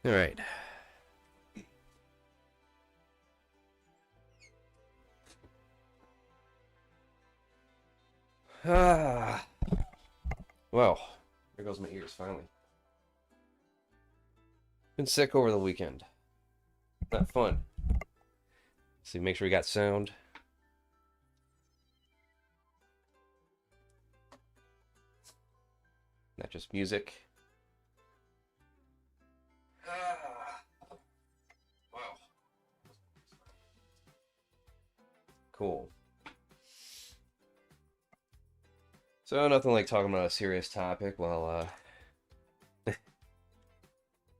All right. Ah. Well, there goes my ears finally. Been sick over the weekend. Not fun. See, make sure we got sound. Not just music. Ah. Wow. Cool. So nothing like talking about a serious topic while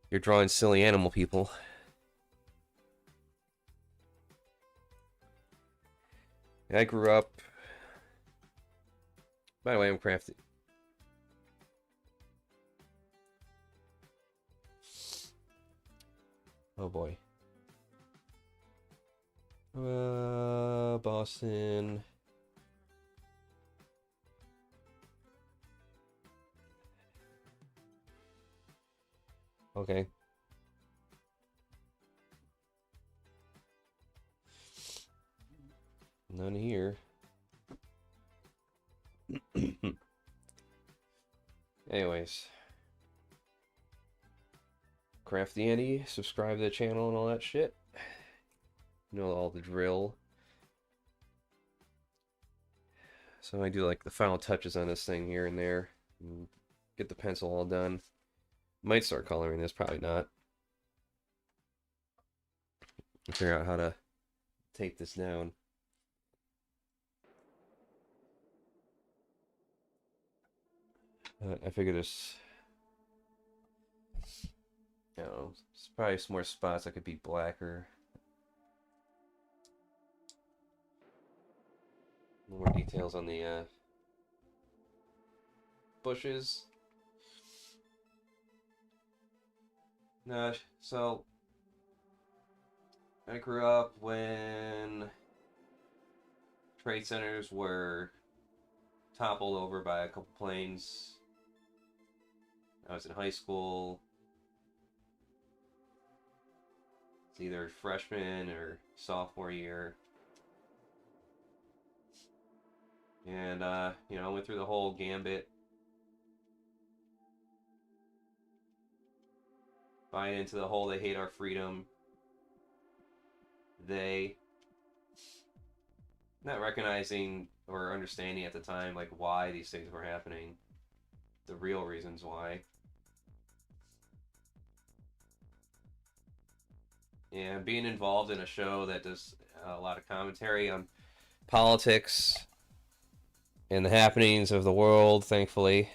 you're drawing silly animal people. I grew up. By the way, I'm crafty. Oh boy. Boston. Okay. None here. Anyways. CraftyAndy, subscribe to the channel and all that shit. You know all the drill. So I do like the final touches on this thing here and there. And get the pencil all done. Might start coloring this, probably not. Figure out how to take this down. I figure there's, you know, there's probably some more spots that could be blacker. More details on the bushes. No, so I grew up when trade centers were toppled over by a couple planes. I was in high school. It's either freshman or sophomore year. And, you know, I went through the whole gambit. Buying into the whole they hate our freedom. They not recognizing or understanding at the time, like, why these things were happening. The real reasons why. And being involved in a show that does a lot of commentary on politics and the happenings of the world, thankfully.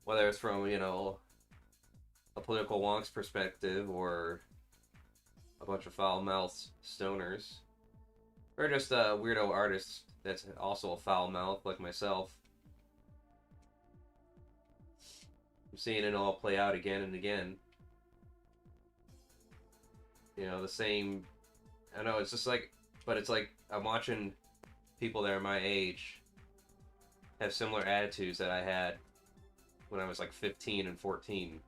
Whether it's from, you know, a political wonk's perspective or a bunch of foul-mouthed stoners. Or just a weirdo artist that's also a foul-mouth like myself. I'm seeing it all play out again and again. You know, the same... I know, it's just like... But it's like I'm watching people that are my age have similar attitudes that I had when I was like 15 and 14.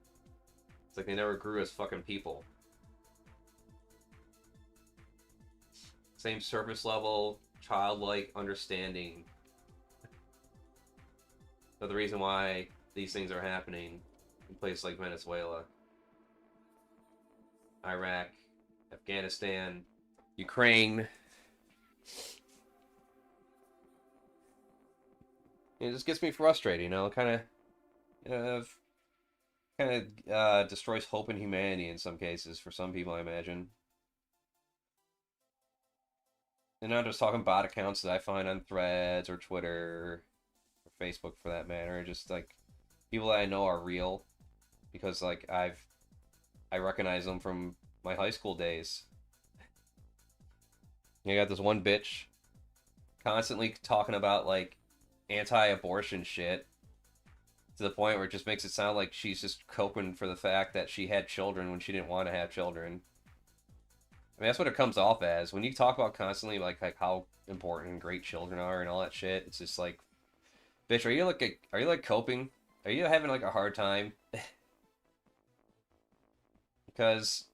It's like they never grew as fucking people. Same surface level, childlike understanding of the reason why these things are happening in places like Venezuela, Iraq, Afghanistan, Ukraine. It just gets me frustrated, you know, kind of destroys hope in humanity in some cases, for some people, I imagine. And I'm just talking bot accounts that I find on Threads or Twitter or Facebook for that matter. Just like people that I know are real because like I recognize them from my high school days. You got this one bitch constantly talking about like anti-abortion shit to the point where it just makes it sound like she's just coping for the fact that she had children when she didn't want to have children. I mean, that's what it comes off as. When you talk about constantly, like how important and great children are and all that shit, it's just like, bitch, are you like coping? Are you having, like, a hard time? Because,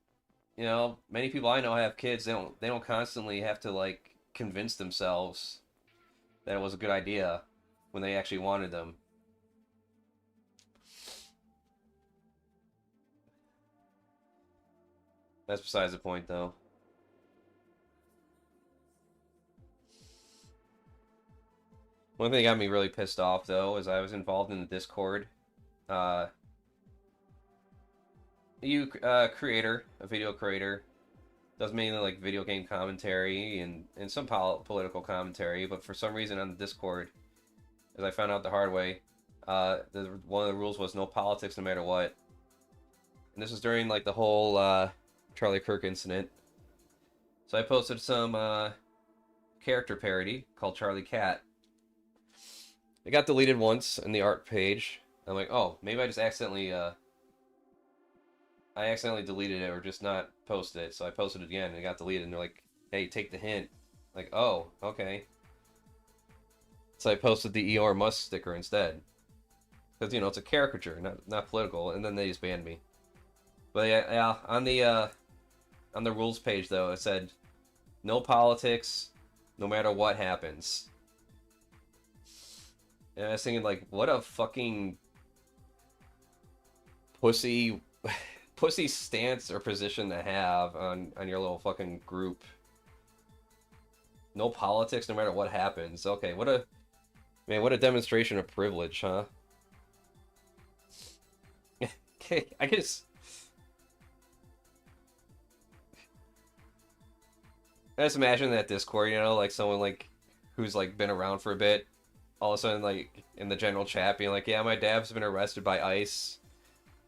you know, many people I know have kids. They don't constantly have to like convince themselves that it was a good idea when they actually wanted them. That's besides the point, though. One thing that got me really pissed off, though, is I was involved in the Discord. Uh, creator, a video creator, does mainly like video game commentary and some political commentary, but for some reason on the Discord, as I found out the hard way, one of the rules was no politics no matter what. And this was during like the whole Charlie Kirk incident. So I posted some character parody called Charlie Cat. It got deleted once in the art page. I'm like, oh, maybe I just accidentally deleted it or just not posted it. So I posted it again and it got deleted. And they're like, hey, take the hint. Like, oh, okay. So I posted the Elon Musk sticker instead. Because, you know, it's a caricature, not political. And then they just banned me. But yeah, on the rules page, though, it said, no politics, no matter what happens. And I was thinking, like, what a fucking pussy stance or position to have on your little fucking group. No politics, no matter what happens. Okay, what a demonstration of privilege, huh? Okay, I just imagine that Discord, you know, like someone like who's like been around for a bit, all of a sudden like in the general chat being like, yeah, my dad's been arrested by ICE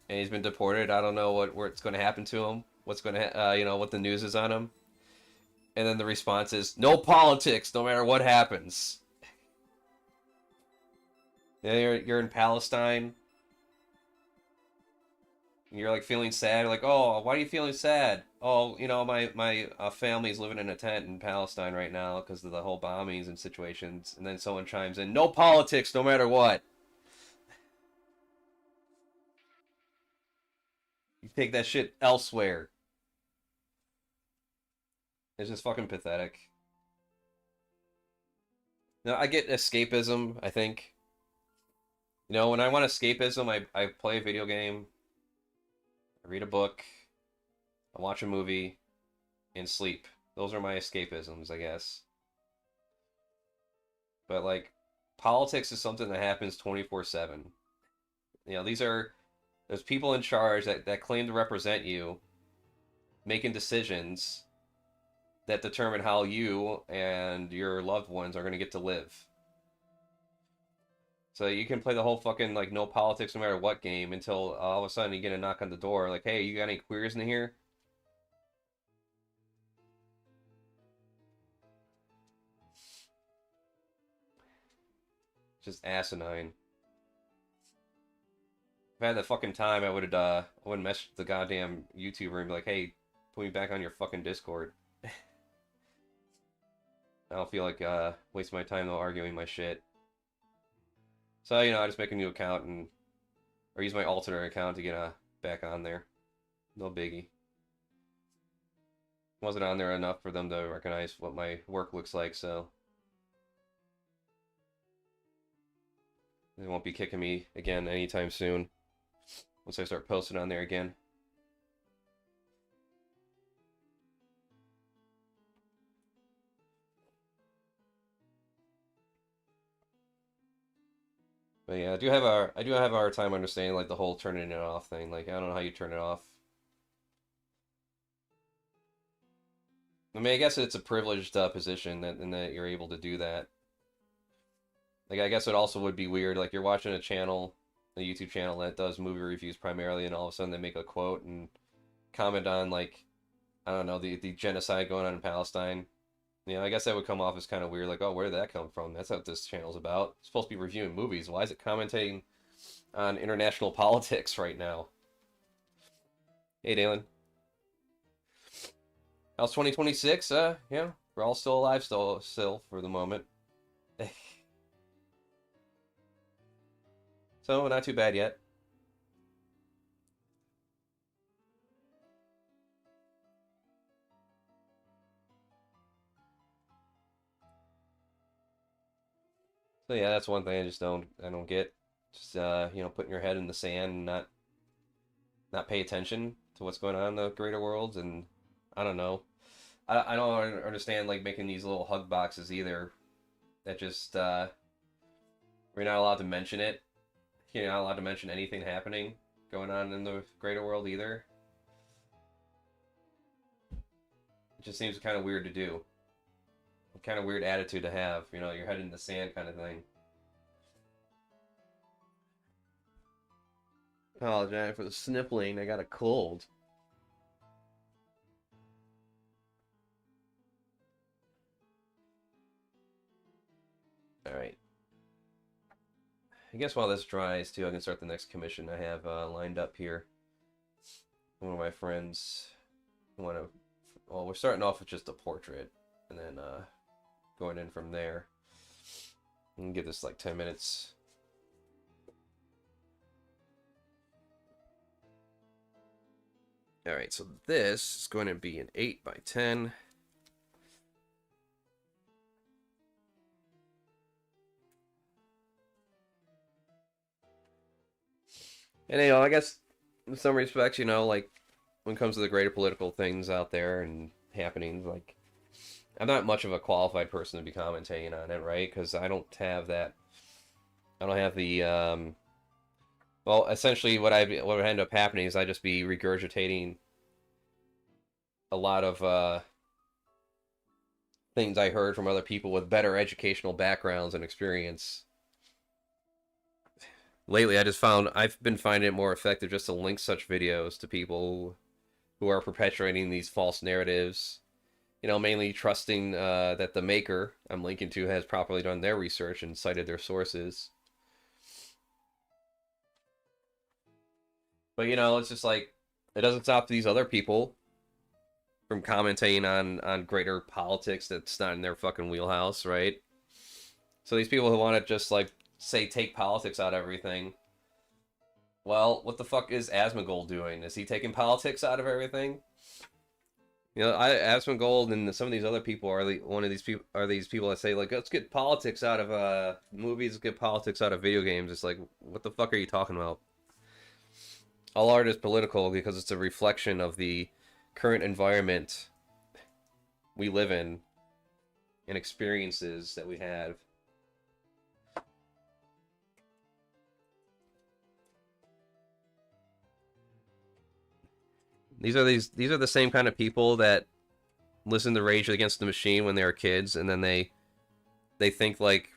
and he's been deported. I don't know what's going to happen to him. What's going to you know, what the news is on him. And then the response is no politics, no matter what happens. Yeah, you're in Palestine. And you're like feeling sad. You're like, oh, why are you feeling sad? Oh, you know, my family's living in a tent in Palestine right now because of the whole bombings and situations. And then someone chimes in, no politics, no matter what. You take that shit elsewhere. It's just fucking pathetic. No, I get escapism, I think. You know, when I want escapism, I play a video game, I read a book, I watch a movie, and sleep. Those are my escapisms, I guess. But, like, politics is something that happens 24/7. You know, there's people in charge that claim to represent you, making decisions that determine how you and your loved ones are going to get to live. So you can play the whole fucking, like, no politics no matter what game until all of a sudden you get a knock on the door, like, hey, you got any queers in here? Just asinine. If I had the fucking time, I wouldn't mess the goddamn YouTuber and be like, hey, put me back on your fucking Discord. I don't feel like wasting my time though arguing my shit. So, you know, I just make a new account or use my alternate account to get back on there. No biggie. Wasn't on there enough for them to recognize what my work looks like, so they won't be kicking me again anytime soon once I start posting on there again. But yeah, I do have a hard time understanding like the whole turning it off thing. Like I don't know how you turn it off. I mean, I guess it's a privileged position and that you're able to do that. Like I guess it also would be weird. Like you're watching a channel, a YouTube channel that does movie reviews primarily, and all of a sudden they make a quote and comment on like I don't know the genocide going on in Palestine. You know, I guess that would come off as kind of weird. Like, oh, where did that come from? That's not what this channel's about. It's supposed to be reviewing movies. Why is it commenting on international politics right now? Hey, Dalen. How's 2026? Yeah, we're all still alive, still for the moment. So not too bad yet. So yeah, that's one thing I don't get. Just you know, putting your head in the sand and not pay attention to what's going on in the greater world. And I don't know. I don't understand like making these little hug boxes either. That just we're not allowed to mention it. You're not allowed to mention anything happening going on in the greater world either. It just seems kind of weird to do. A kind of weird attitude to have. You know, your head in the sand kind of thing. Apologize for the sniffling. I got a cold. All right. I guess while this dries too, I can start the next commission I have lined up here. One of my friends want to. Well, we're starting off with just a portrait, and then going in from there. I can give this like 10 minutes. All right, so this is going to be an 8 by 10. And you know, I guess in some respects, you know, like when it comes to the greater political things out there and happenings, like I'm not much of a qualified person to be commentating on it, right? Because I don't have that. I don't have the. Well, essentially, what would end up happening is I just be regurgitating a lot of things I heard from other people with better educational backgrounds and experience. Lately, I've been finding it more effective just to link such videos to people who are perpetuating these false narratives. You know, mainly trusting that the maker I'm linking to has properly done their research and cited their sources. But, you know, it's just like, it doesn't stop these other people from commentating on greater politics that's not in their fucking wheelhouse, right? So these people who want to just, like, say take politics out of everything. Well, what the fuck is Asmongold doing? Is he taking politics out of everything? You know, Asmongold and some of these other people are these people that say like, let's get politics out of movies, let's get politics out of video games. It's like, what the fuck are you talking about? All art is political because it's a reflection of the current environment we live in and experiences that we have. These are the same kind of people that listen to Rage Against the Machine when they were kids, and then they think like,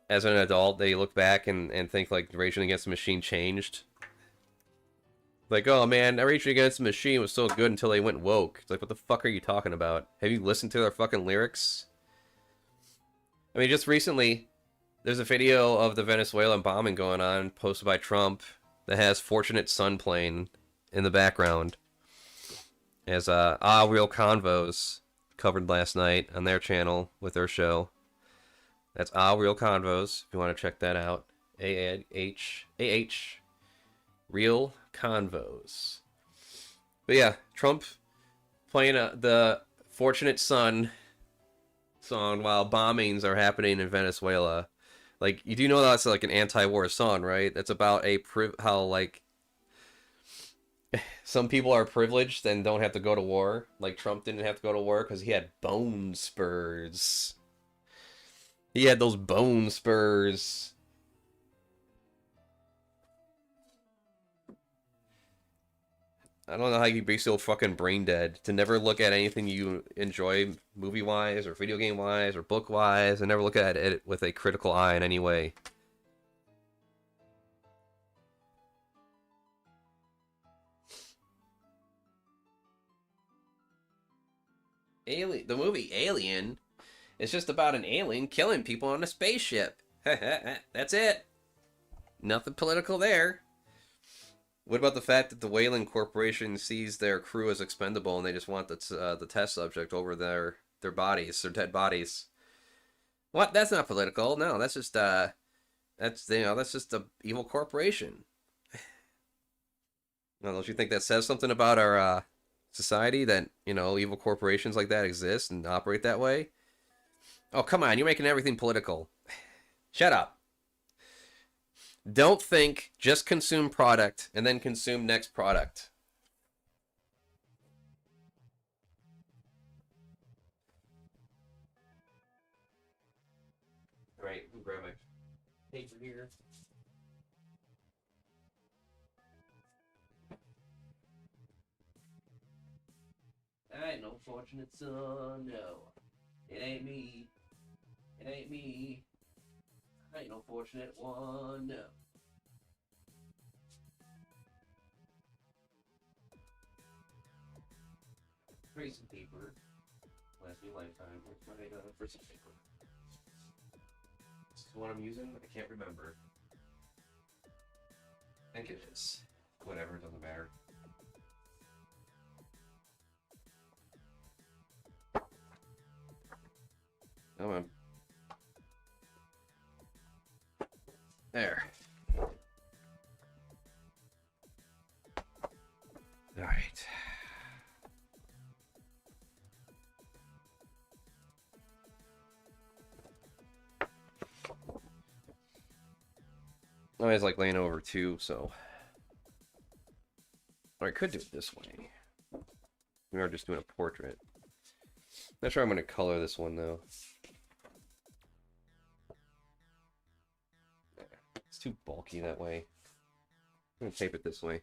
as an adult, they look back and think like Rage Against the Machine changed. Like, oh man, Rage Against the Machine was so good until they went woke. It's like, what the fuck are you talking about? Have you listened to their fucking lyrics? I mean, just recently, there's a video of the Venezuelan bombing going on, posted by Trump, that has Fortunate Son playing in the background. As Real Convos covered last night on their channel with their show. That's Real Convos, if you want to check that out. A-H Real Convos. But yeah, Trump playing the Fortunate Son song while bombings are happening in Venezuela. Like, you do know that's like an anti-war song, right? That's about how like some people are privileged and don't have to go to war. Like Trump didn't have to go to war because he had bone spurs. He had those bone spurs. I don't know how you can be so fucking brain dead to never look at anything you enjoy movie-wise or video game-wise or book-wise and never look at it with a critical eye in any way. The movie Alien is just about an alien killing people on a spaceship. That's it. Nothing political there. What about the fact that the Weyland Corporation sees their crew as expendable and they just want the test subject over their bodies, their dead bodies? What? That's not political. No, that's just that's just a evil corporation. No, don't you think that says something about our society that, you know, evil corporations like that exist and operate that way? Oh, come on, you're making everything political. Shut up. Don't think, just consume product, and then consume next product. Alright, grab my paper here. I ain't no fortunate son, no. It ain't me. It ain't me. I ain't no fortunate one, no. Tracing paper. Last me lifetime. Where's my tracing paper? This is what I'm using? I can't remember. I think it is. Whatever, it doesn't matter. Oh, well. There. All right. I always like laying over too, so. Or I could do it this way. We are just doing a portrait. Not sure I'm going to color this one though. It's too bulky that way. I'm going to tape it this way.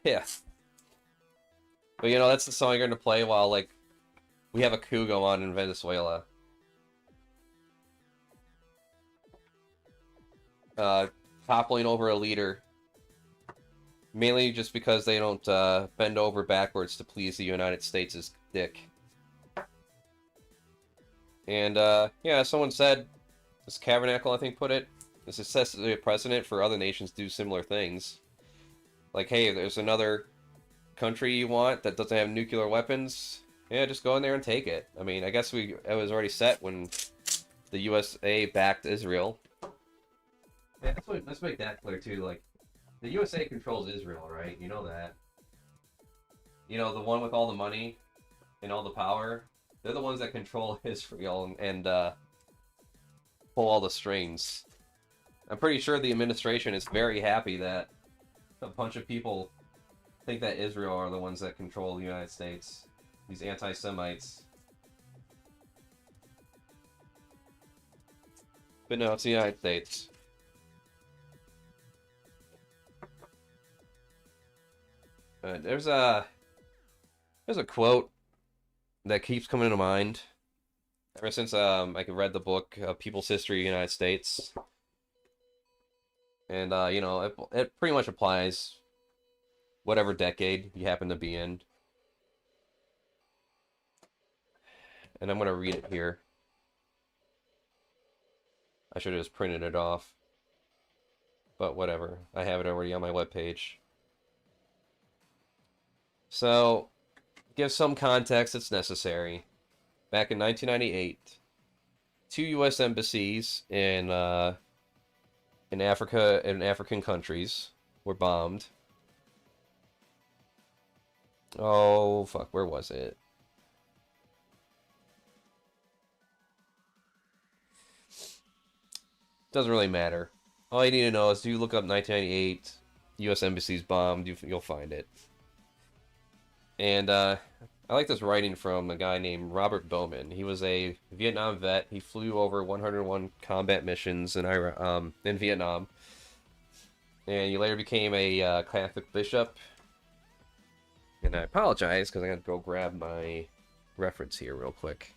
Yeah. But you know, that's the song you're going to play while, like, we have a coup go on in Venezuela. Toppling over a leader. Mainly just because they don't bend over backwards to please the United States' dick. And, yeah, someone said, this Cavernacle, I think, put it, this is necessarily a precedent for other nations to do similar things. Like, hey, there's another country you want that doesn't have nuclear weapons, yeah, just go in there and take it. I mean, I guess it was already set when the USA backed Israel. Yeah, let's make that clear, too. Like, the USA controls Israel, right? You know that. You know, the one with all the money and all the power, they're the ones that control Israel and pull all the strings. I'm pretty sure the administration is very happy that a bunch of people think that Israel are the ones that control the United States. These anti-Semites. But no, it's the United States. There's a quote that keeps coming to mind ever since I read the book People's History of the United States. And you know, it pretty much applies whatever decade you happen to be in. And I'm going to read it here. I should have just printed it off. But whatever. I have it already on my webpage. So, give some context that's necessary. Back in 1998, 2 U.S. embassies in Africa and African countries were bombed. Oh, fuck, where was it? Doesn't really matter. All you need to know is you look up 1998 U.S. embassies bombed, you'll find it. And I like this writing from a guy named Robert Bowman. He was a Vietnam vet. He flew over 101 combat missions in Vietnam. And he later became a Catholic bishop. And I apologize because I got to go grab my reference here real quick.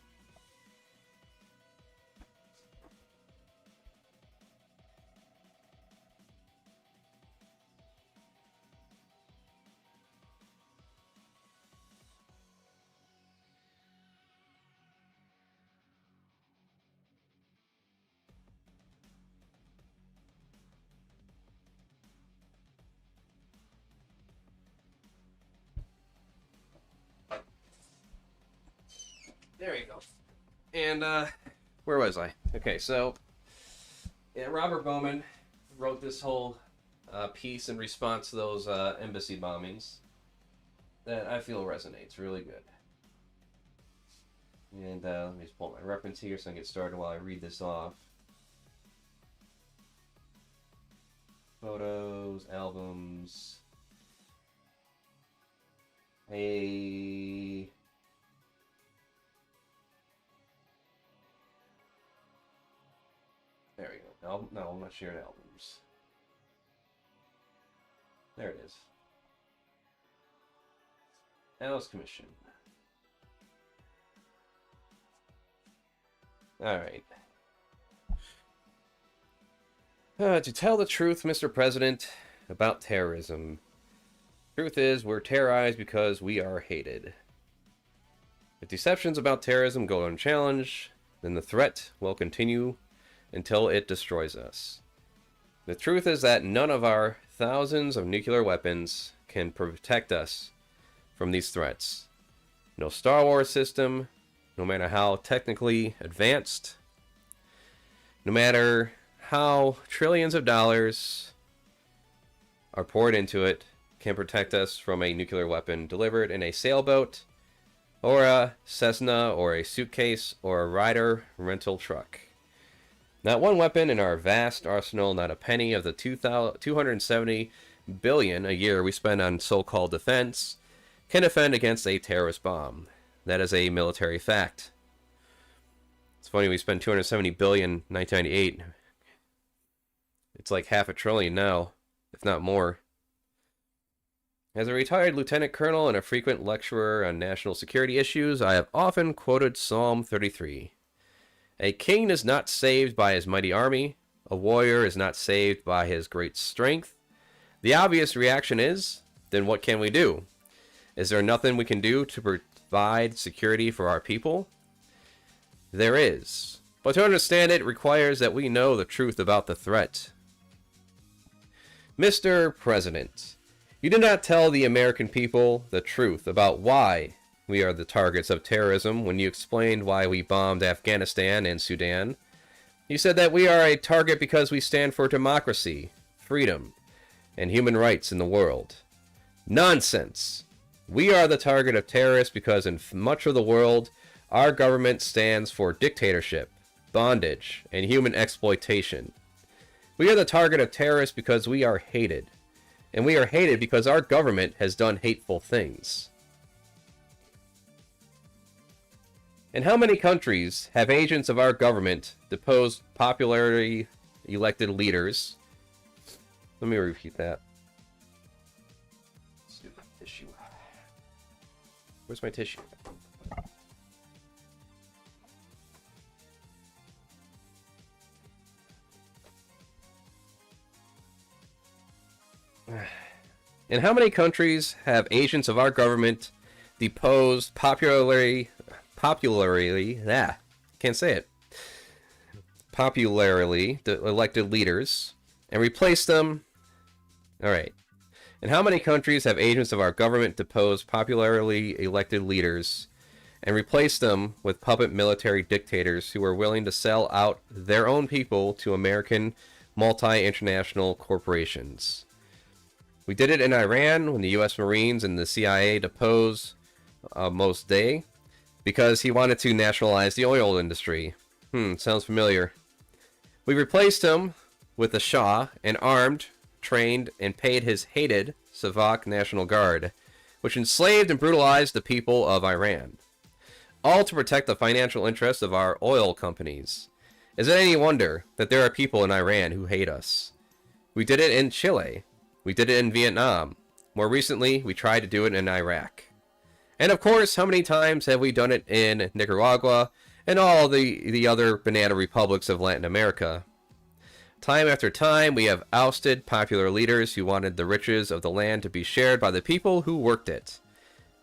There you go. And, where was I? Okay, so, yeah, Robert Bowman wrote this whole piece in response to those embassy bombings that I feel resonates really good. And let me just pull up my reference here so I can get started while I read this off. Photos, albums. Hey. There we go. Album? No, I'm not sharing albums. There it is. Alice Commission. Alright. To tell the truth, Mr. President, about terrorism. Truth is, we're terrorized because we are hated. If deceptions about terrorism go unchallenged, then the threat will continue until it destroys us. The truth is that none of our thousands of nuclear weapons can protect us from these threats. No Star Wars system, no matter how technically advanced, no matter how trillions of dollars are poured into it, can protect us from a nuclear weapon delivered in a sailboat, or a Cessna, or a suitcase, or a Ryder rental truck. Not one weapon in our vast arsenal, not a penny of the $270 billion a year we spend on so-called defense, can defend against a terrorist bomb. That is a military fact. It's funny, we spent $270 billion in 1998. It's like $500 billion now, if not more. As a retired lieutenant colonel and a frequent lecturer on national security issues, I have often quoted Psalm 33. A king is not saved by his mighty army. A warrior is not saved by his great strength. The obvious reaction is, then what can we do? Is there nothing we can do to provide security for our people? There is. But to understand it requires that we know the truth about the threat. Mr. President, you did not tell the American people the truth about why we are the targets of terrorism when you explained why we bombed Afghanistan and Sudan. You said that we are a target because we stand for democracy, freedom, and human rights in the world. Nonsense! We are the target of terrorists because in much of the world, our government stands for dictatorship, bondage, and human exploitation. We are the target of terrorists because we are hated. And we are hated because our government has done hateful things. In how many countries have agents of our government deposed popularly elected leaders? Let me repeat that. Stupid tissue. Where's my tissue? In how many countries have agents of our government deposed popularly elected leaders and replaced them? Alright. In how many countries have agents of our government deposed popularly elected leaders and replaced them with puppet military dictators who are willing to sell out their own people to American multi-international corporations? We did it in Iran when the U.S. Marines and the CIA deposed Mossadegh because he wanted to nationalize the oil industry. Sounds familiar. We replaced him with the Shah and armed, trained, and paid his hated Savak National Guard, which enslaved and brutalized the people of Iran. All to protect the financial interests of our oil companies. Is it any wonder that there are people in Iran who hate us? We did it in Chile. We did it in Vietnam. More recently, we tried to do it in Iraq. And of course, how many times have we done it in Nicaragua and all the other banana republics of Latin America? Time after time, we have ousted popular leaders who wanted the riches of the land to be shared by the people who worked it.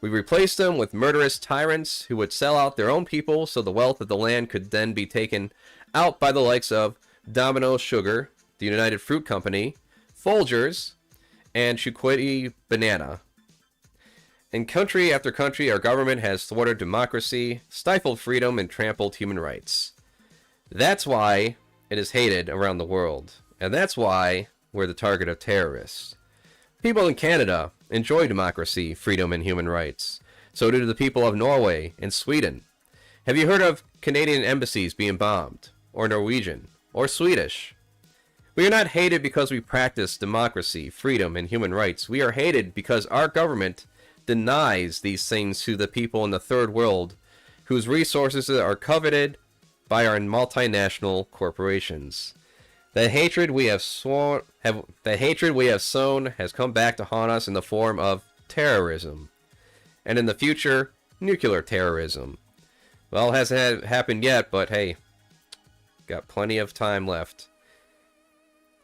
We replaced them with murderous tyrants who would sell out their own people so the wealth of the land could then be taken out by the likes of Domino Sugar, the United Fruit Company, Folgers, and Chukwiti Banana. In country after country, our government has thwarted democracy, stifled freedom, and trampled human rights. That's why it is hated around the world, and that's why we're the target of terrorists. People in Canada enjoy democracy, freedom, and human rights. So do the people of Norway and Sweden. Have you heard of Canadian embassies being bombed? Or Norwegian? Or Swedish? We are not hated because we practice democracy, freedom, and human rights. We are hated because our government denies these things to the people in the third world whose resources are coveted by our multinational corporations. The hatred we have sown has come back to haunt us in the form of terrorism, and in the future, nuclear terrorism. Well, it hasn't happened yet, but hey, got plenty of time left.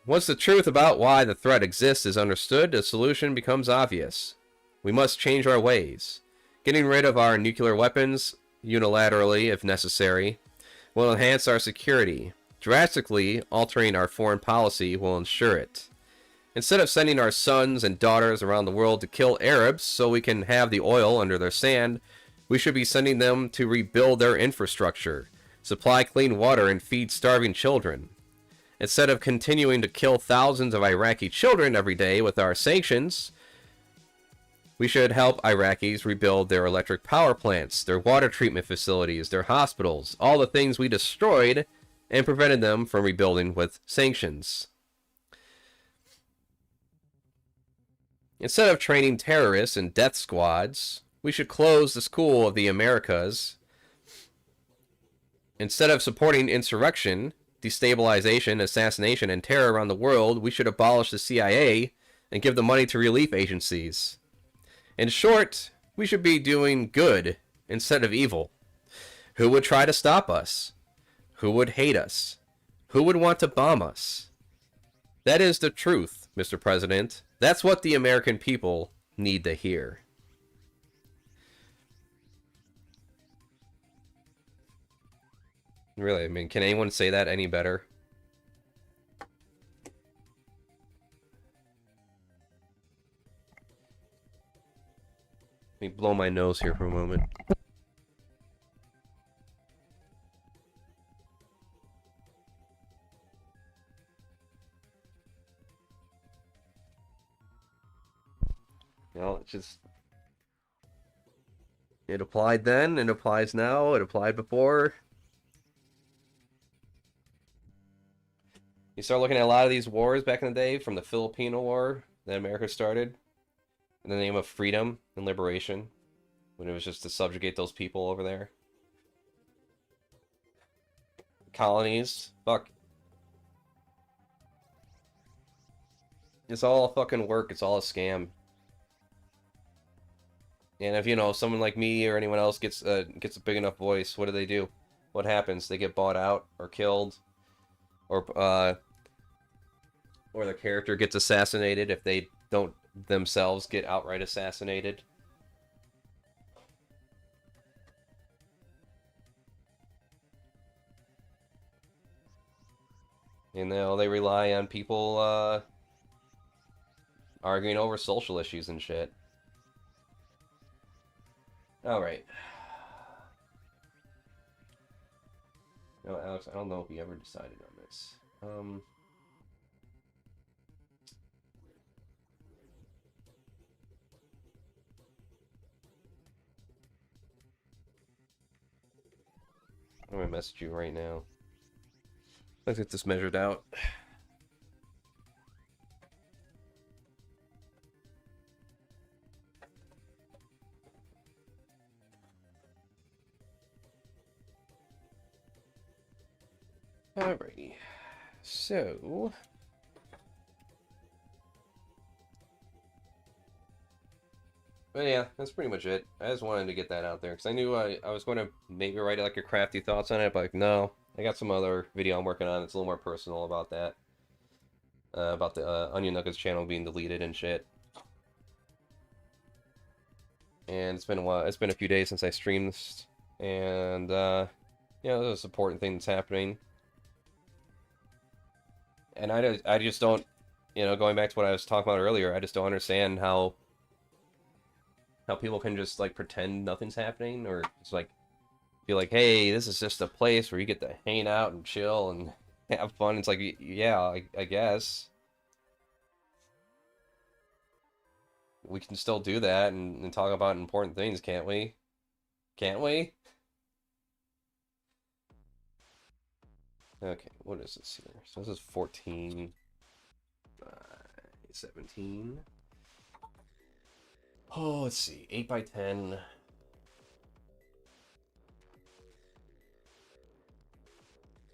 Once the truth about why the threat exists is understood, the solution becomes obvious. We must change our ways. Getting rid of our nuclear weapons, unilaterally if necessary, will enhance our security. Drastically altering our foreign policy will ensure it. Instead of sending our sons and daughters around the world to kill Arabs so we can have the oil under their sand, we should be sending them to rebuild their infrastructure, supply clean water, and feed starving children. Instead of continuing to kill thousands of Iraqi children every day with our sanctions, we should help Iraqis rebuild their electric power plants, their water treatment facilities, their hospitals, all the things we destroyed and prevented them from rebuilding with sanctions. Instead of training terrorists and death squads, we should close the School of the Americas. Instead of supporting insurrection, destabilization, assassination, and terror around the world, we should abolish the CIA and give the money to relief agencies. In short, we should be doing good instead of evil. Who would try to stop us? Who would hate us? Who would want to bomb us? That is the truth, Mr. President. That's what the American people need to hear. Really, I mean, can anyone say that any better? Let me blow my nose here for a moment. Well, it's just... It applied then, it applies now, it applied before. You start looking at a lot of these wars back in the day, from the Filipino War that America started, in the name of freedom and liberation, when it was just to subjugate those people over there. Colonies, fuck. It's all fucking work, it's all a scam. And if, you know, someone like me or anyone else gets a big enough voice, what do? What happens? They get bought out or killed, or the character gets assassinated if they don't themselves get outright assassinated. And they rely on people arguing over social issues and shit. Alright. No, Alex, I don't know if you ever decided on this. I'm gonna message you right now. Let's get this measured out. Alrighty. So... But yeah, that's pretty much it. I just wanted to get that out there, because I knew I was going to maybe write like a crafty thoughts on it, but like, no. I got some other video I'm working on that's a little more personal about that. About the Onion Nuggets channel being deleted and shit. And it's been a while. It's been a few days since I streamed this. And, you know, there's an important thing that's happening. And I just don't, you know, going back to what I was talking about earlier, I just don't understand how people can just, like, pretend nothing's happening, or just, like, feel like, hey, this is just a place where you get to hang out and chill and have fun. It's like, yeah, I guess. We can still do that and talk about important things, can't we? Can't we? Okay, what is this here? So this is 14, 17. Oh, let's see, 8 by 10.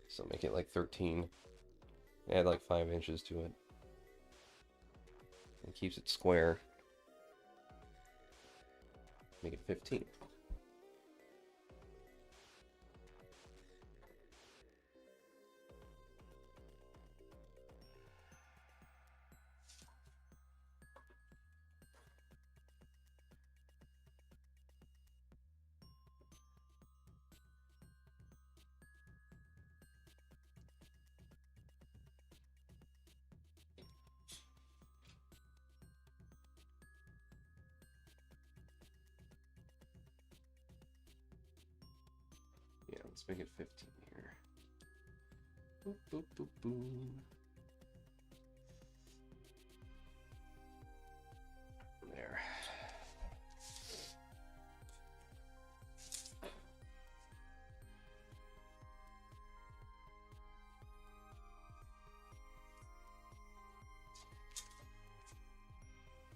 So make it like 13. Add like 5 inches to it. And keeps it square. Make it 15. Yeah, let's make it 15 here. Boop, boop, boop, boop. There.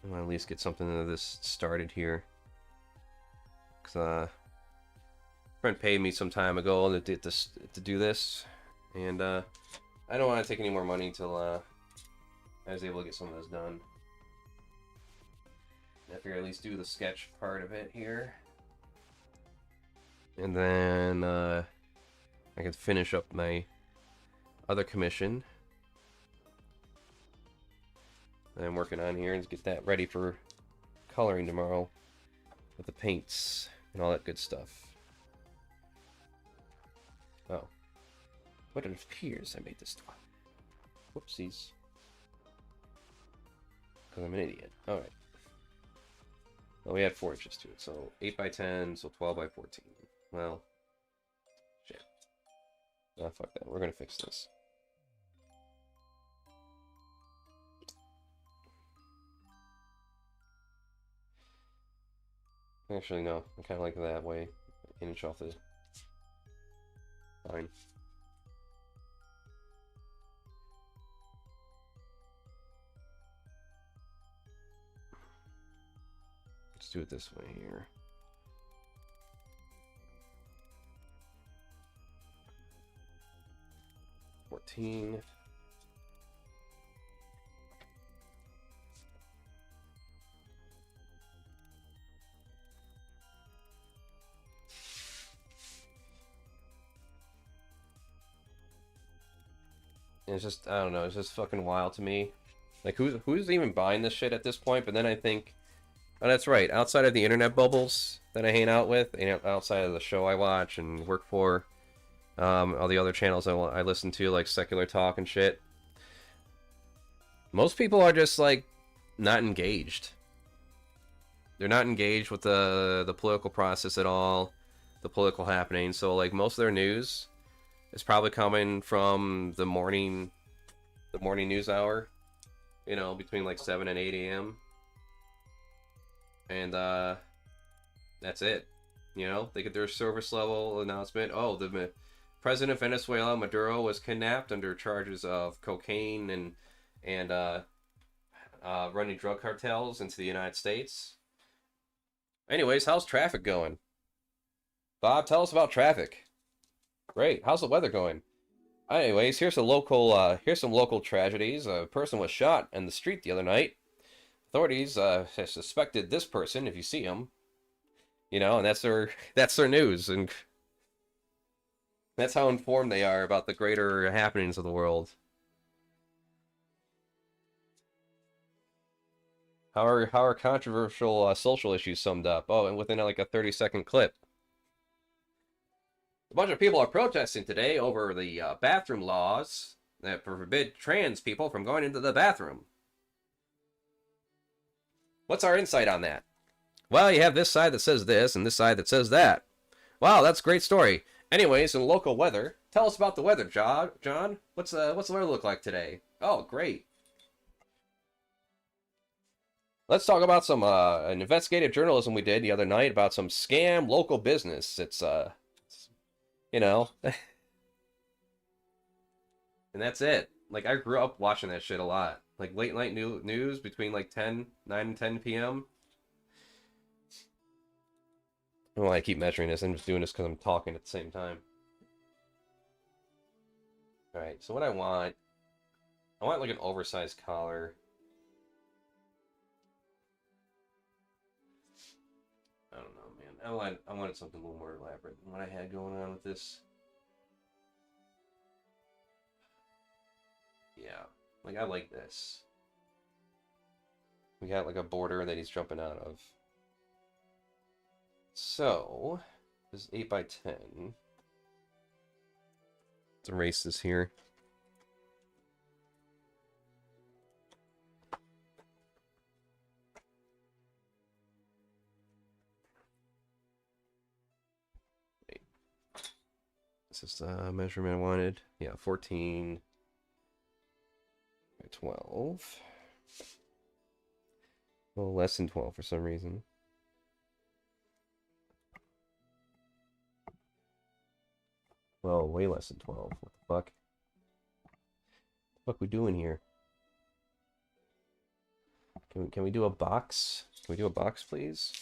I'm gonna at least get something of this started here. Cause a friend paid me some time ago to do this, and I don't want to take any more money until I was able to get some of this done. I figure at least do the sketch part of it here, and then I can finish up my other commission that I'm working on here and get that ready for coloring tomorrow with the paints and all that good stuff. Oh, but it appears I made this one. Whoopsies. Because I'm an idiot. Alright. Well, we had 4 inches to it, so 8 by 10, so 12 by 14. Well, shit. Ah, fuck that. We're gonna fix this. Actually, no. I kind of like it that way. An inch off the... Fine. Let's do it this way here. $14. And it's just, I don't know, it's just fucking wild to me. Like, who's even buying this shit at this point? But then I think, oh, that's right, outside of the internet bubbles that I hang out with, and outside of the show I watch and work for, all the other channels I listen to, like Secular Talk and shit, most people are just, like, not engaged. They're not engaged with the political process at all, the political happening. So, like, most of their news is probably coming from the morning news hour, you know, between like 7 and 8 a.m. And that's it. You know, they get their service level announcement. Oh, the president of Venezuela, Maduro, was kidnapped under charges of cocaine and running drug cartels into the United States. Anyways, how's traffic going? Bob, tell us about traffic. Great. How's the weather going? Anyways, here's some local tragedies. A person was shot in the street the other night. Authorities have suspected this person if you see him. You know, and that's their news, and that's how informed they are about the greater happenings of the world. How are controversial social issues summed up? Oh, and within like a 30-second clip. A bunch of people are protesting today over the bathroom laws that forbid trans people from going into the bathroom. What's our insight on that? Well, you have this side that says this and this side that says that. Wow, that's a great story. Anyways, in local weather, tell us about the weather, John. What's the weather look like today? Oh, great. Let's talk about some an investigative journalism we did the other night about some scam local business. It's you know, And that's it. Like, I grew up watching that shit a lot. Like, late night news between, like, 9 and 10 p.m. I don't know why I keep measuring this. I'm just doing this because I'm talking at the same time. Alright, so what I want like an oversized collar. I don't know, man. I wanted something a little more elaborate than what I had going on with this. Yeah, like I like this. We got like a border that he's jumping out of. So, this is 8 by 10. Let's erase this here. Wait. This is the measurement I wanted. Yeah, 14 by 12. A little less than 12 for some reason. Well, way less than 12. What the fuck? What the fuck we doing here? Can we do a box? Can we do a box, please?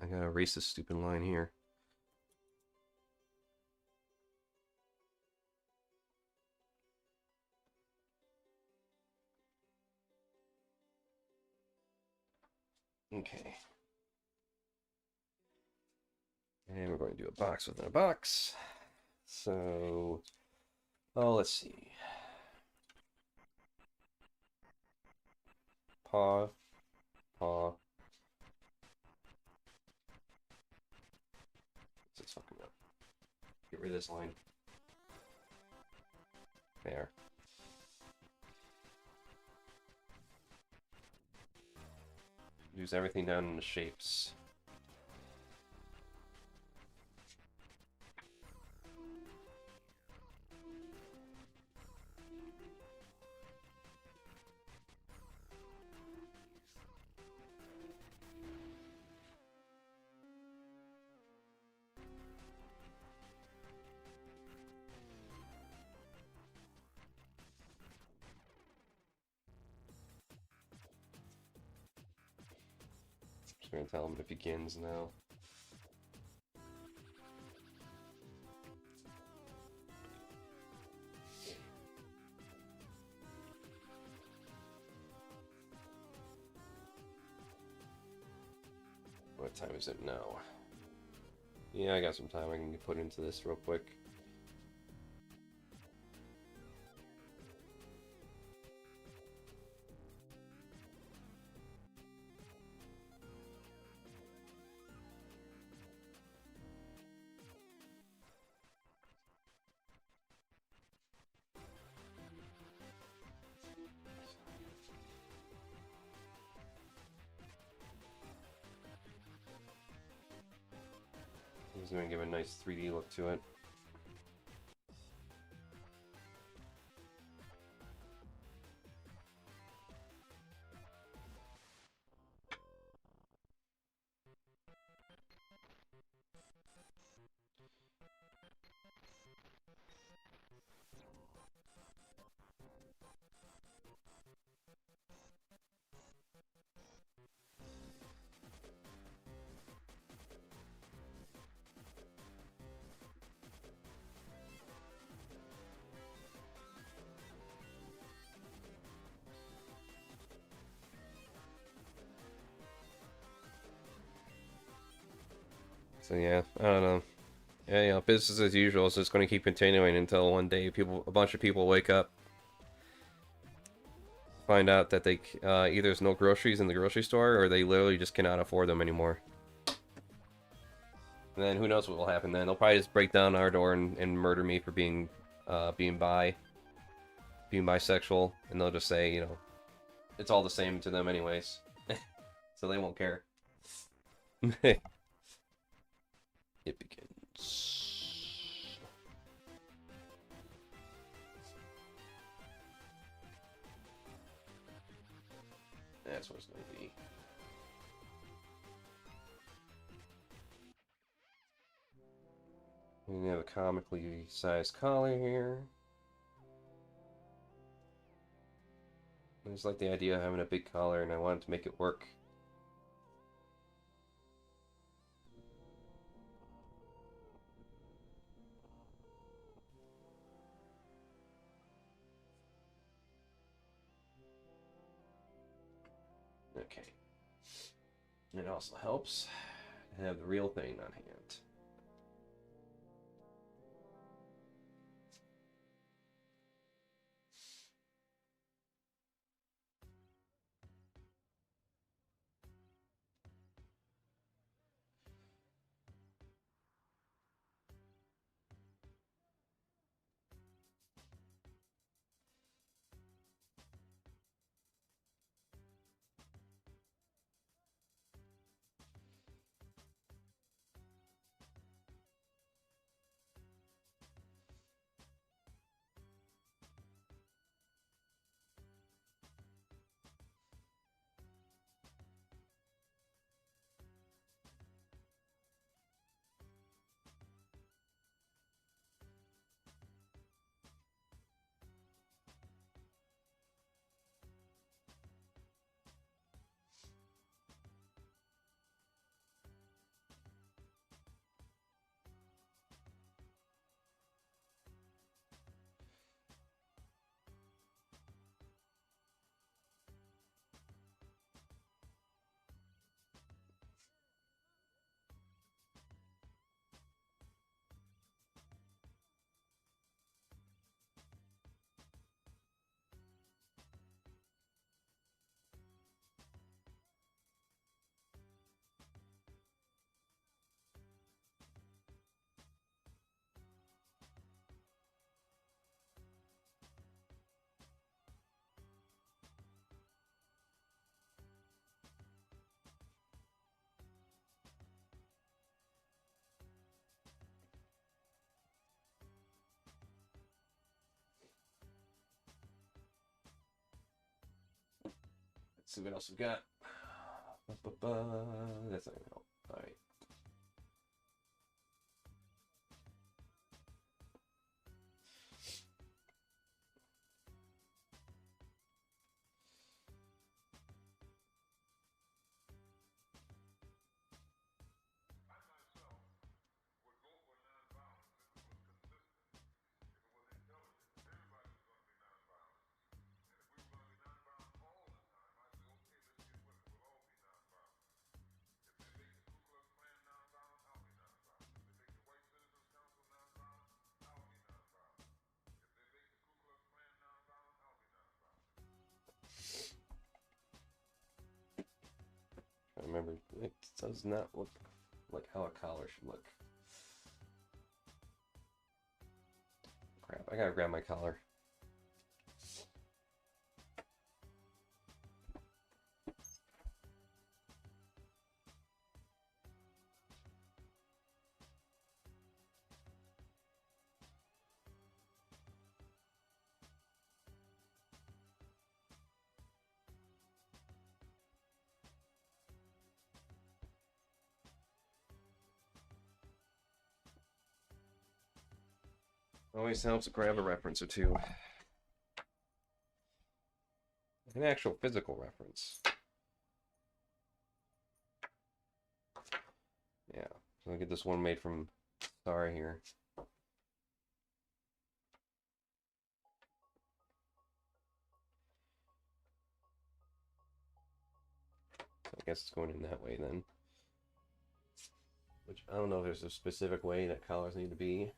I gotta erase this stupid line here. Okay. And we're going to do a box within a box. So, oh, let's see. Paw, paw. What's this fucking up? Get rid of this line. There. Use everything down in the shapes. Just gonna tell him it begins now. What time is it now? Yeah, I got some time I can put into this real quick. He's gonna give a nice 3D look to it. So yeah, I don't know. Yeah, you know, business as usual is just going to keep continuing until one day a bunch of people wake up, find out that they either there's no groceries in the grocery store or they literally just cannot afford them anymore. And then who knows what will happen then? They'll probably just break down our door and murder me for being bisexual, and they'll just say, you know, it's all the same to them anyways, so they won't care. It begins. That's what it's going to be. We have a comically sized collar here. I just like the idea of having a big collar, and I wanted to make it work. Okay. It also helps to have the real thing on hand. Let's see what else we got. That's not gonna help. All right. I remember it does not look like how a collar should look. Crap, I gotta grab my collar. Always helps to grab a reference or two. An actual physical reference. Yeah, so I'll get this one made from Star here. So I guess it's going in that way then. Which I don't know if there's a specific way that collars need to be.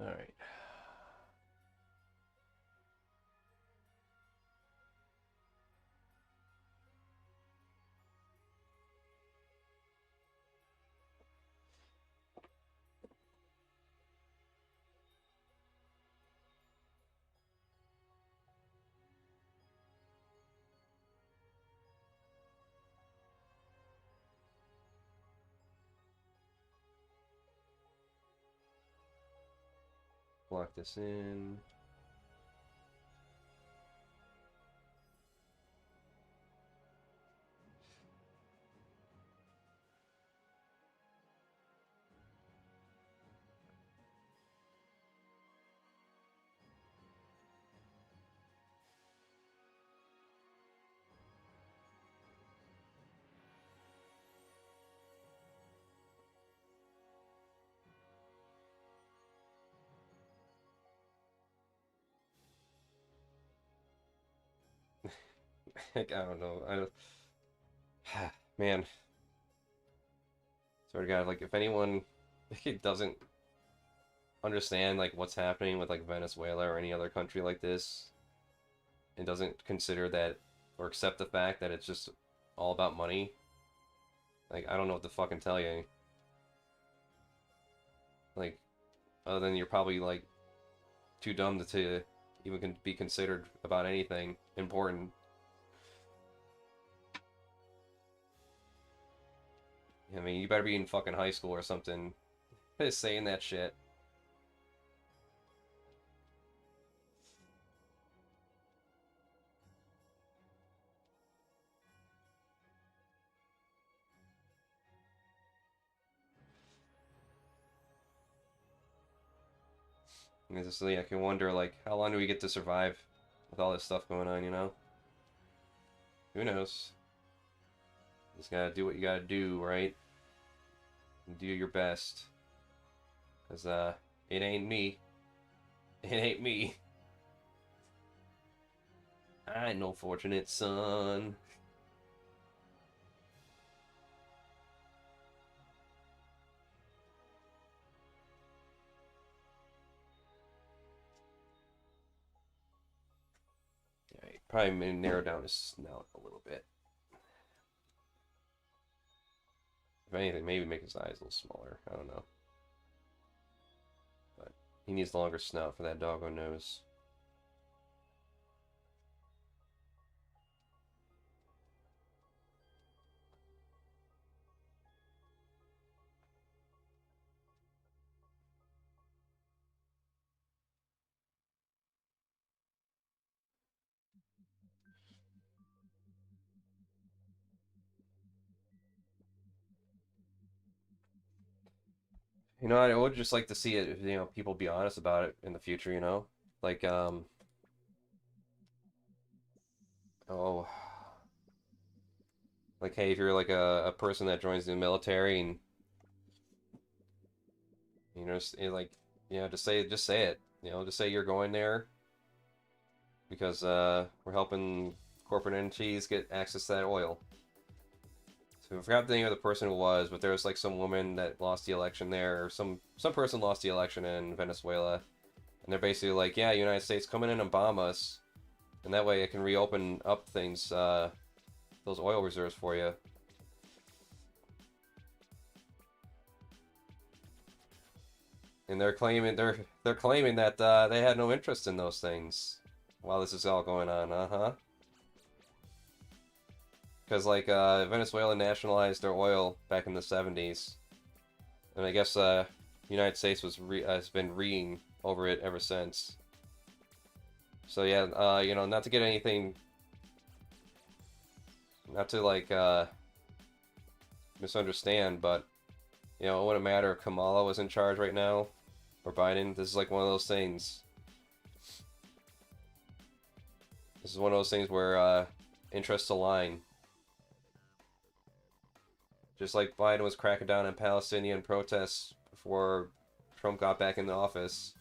All right. Lock this in. Like, I don't know. I don't. Man, swear to God, like if anyone doesn't understand like what's happening with like Venezuela or any other country like this, and doesn't consider that or accept the fact that it's just all about money, like I don't know what to fucking tell you. Like, other than you're probably like too dumb to even be considered about anything important. I mean, you better be in fucking high school or something saying that shit. And it's just like I can wonder like how long do we get to survive with all this stuff going on, you know? Who knows? Just gotta do what you gotta do, right? And do your best. Cause it ain't me. It ain't me. I ain't no fortunate son. Alright, probably narrow down his snout a little bit. If anything, maybe make his eyes a little smaller. I don't know. But he needs longer snout for that doggone nose. You know, I would just like to see it, you know, people be honest about it in the future, you know? Like, oh, like, hey, if you're like a person that joins the military and, you know, like, you know, just say it, you know, just say you're going there because we're helping corporate entities get access to that oil. So I forgot the name of the person who was, but there was like some woman that lost the election there, or some person lost the election in Venezuela, and they're basically like, yeah, United States, come in and bomb us, and that way it can reopen up things, those oil reserves for you. And they're claiming that they had no interest in those things while this is all going on. Uh-huh. Because like Venezuela nationalized their oil back in the 70s, and I guess United States has been reeing over it ever since. So yeah, you know, not to get anything, not to like misunderstand, but you know, it wouldn't matter if Kamala was in charge right now or Biden. This is like one of those things. This is one of those things where interests align. Just like Biden was cracking down on Palestinian protests before Trump got back in the office.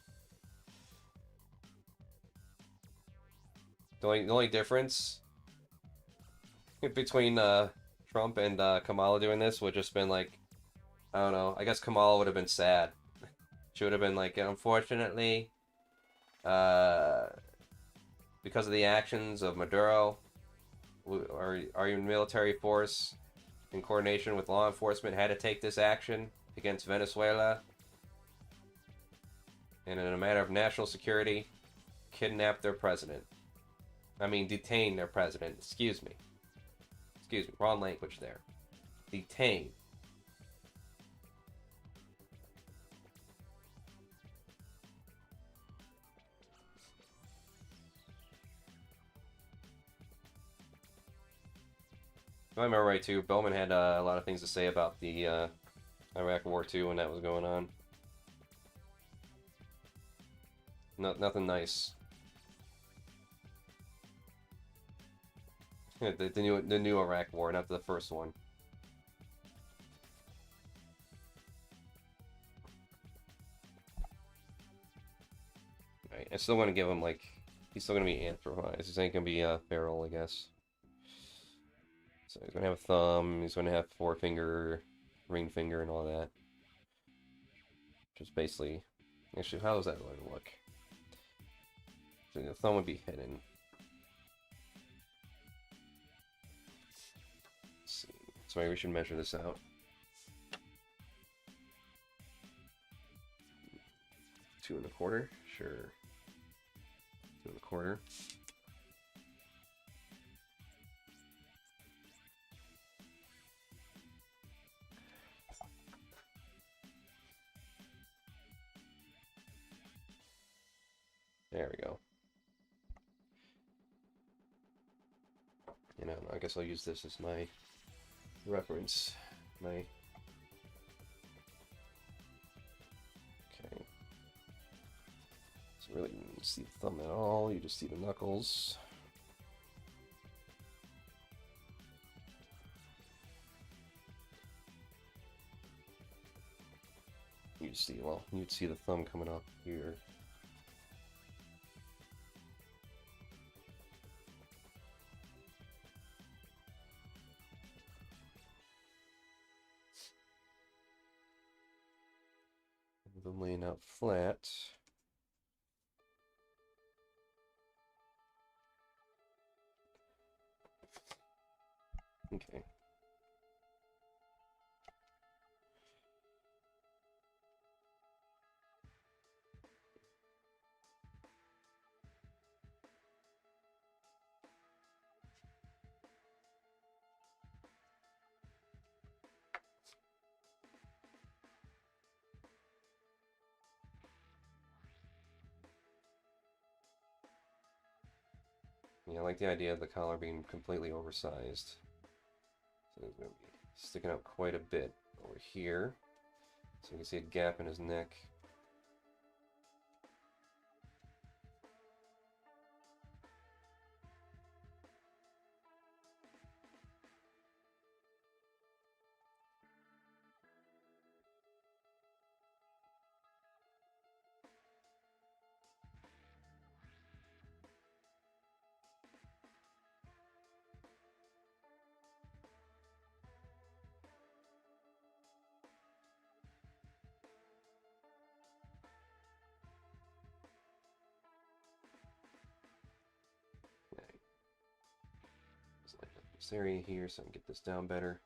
The only difference between Trump and Kamala doing this would just been like, I don't know. I guess Kamala would have been sad. She would have been like, unfortunately, uh, because of the actions of Maduro, our military force, in coordination with law enforcement, had to take this action against Venezuela, and in a matter of national security, kidnap their president. I mean, detain their president. Excuse me. Wrong language there. Detain. If I remember right, too, Bowman had a lot of things to say about the Iraq War, too, when that was going on. Nothing nice. the new Iraq War, not the first one. Right, I still want to give him, like, he's still going to be anthropomorphized. He's ain't going to be feral, I guess. So he's going to have a thumb, he's going to have forefinger, ring finger, and all that. Which is basically... Actually, how is that going to look? So the thumb would be hidden. Let's see. So maybe we should measure this out. 2 1/4? Sure. 2 1/4. There we go. You know, I guess I'll use this as my reference. Okay. So really, you don't see the thumb at all. You just see the knuckles. You see, well, you'd see the thumb coming up here. Them laying out flat. Okay. Yeah, I like the idea of the collar being completely oversized. So it's going to be sticking out quite a bit over here. So you can see a gap in his neck. This area here so I can get this down better.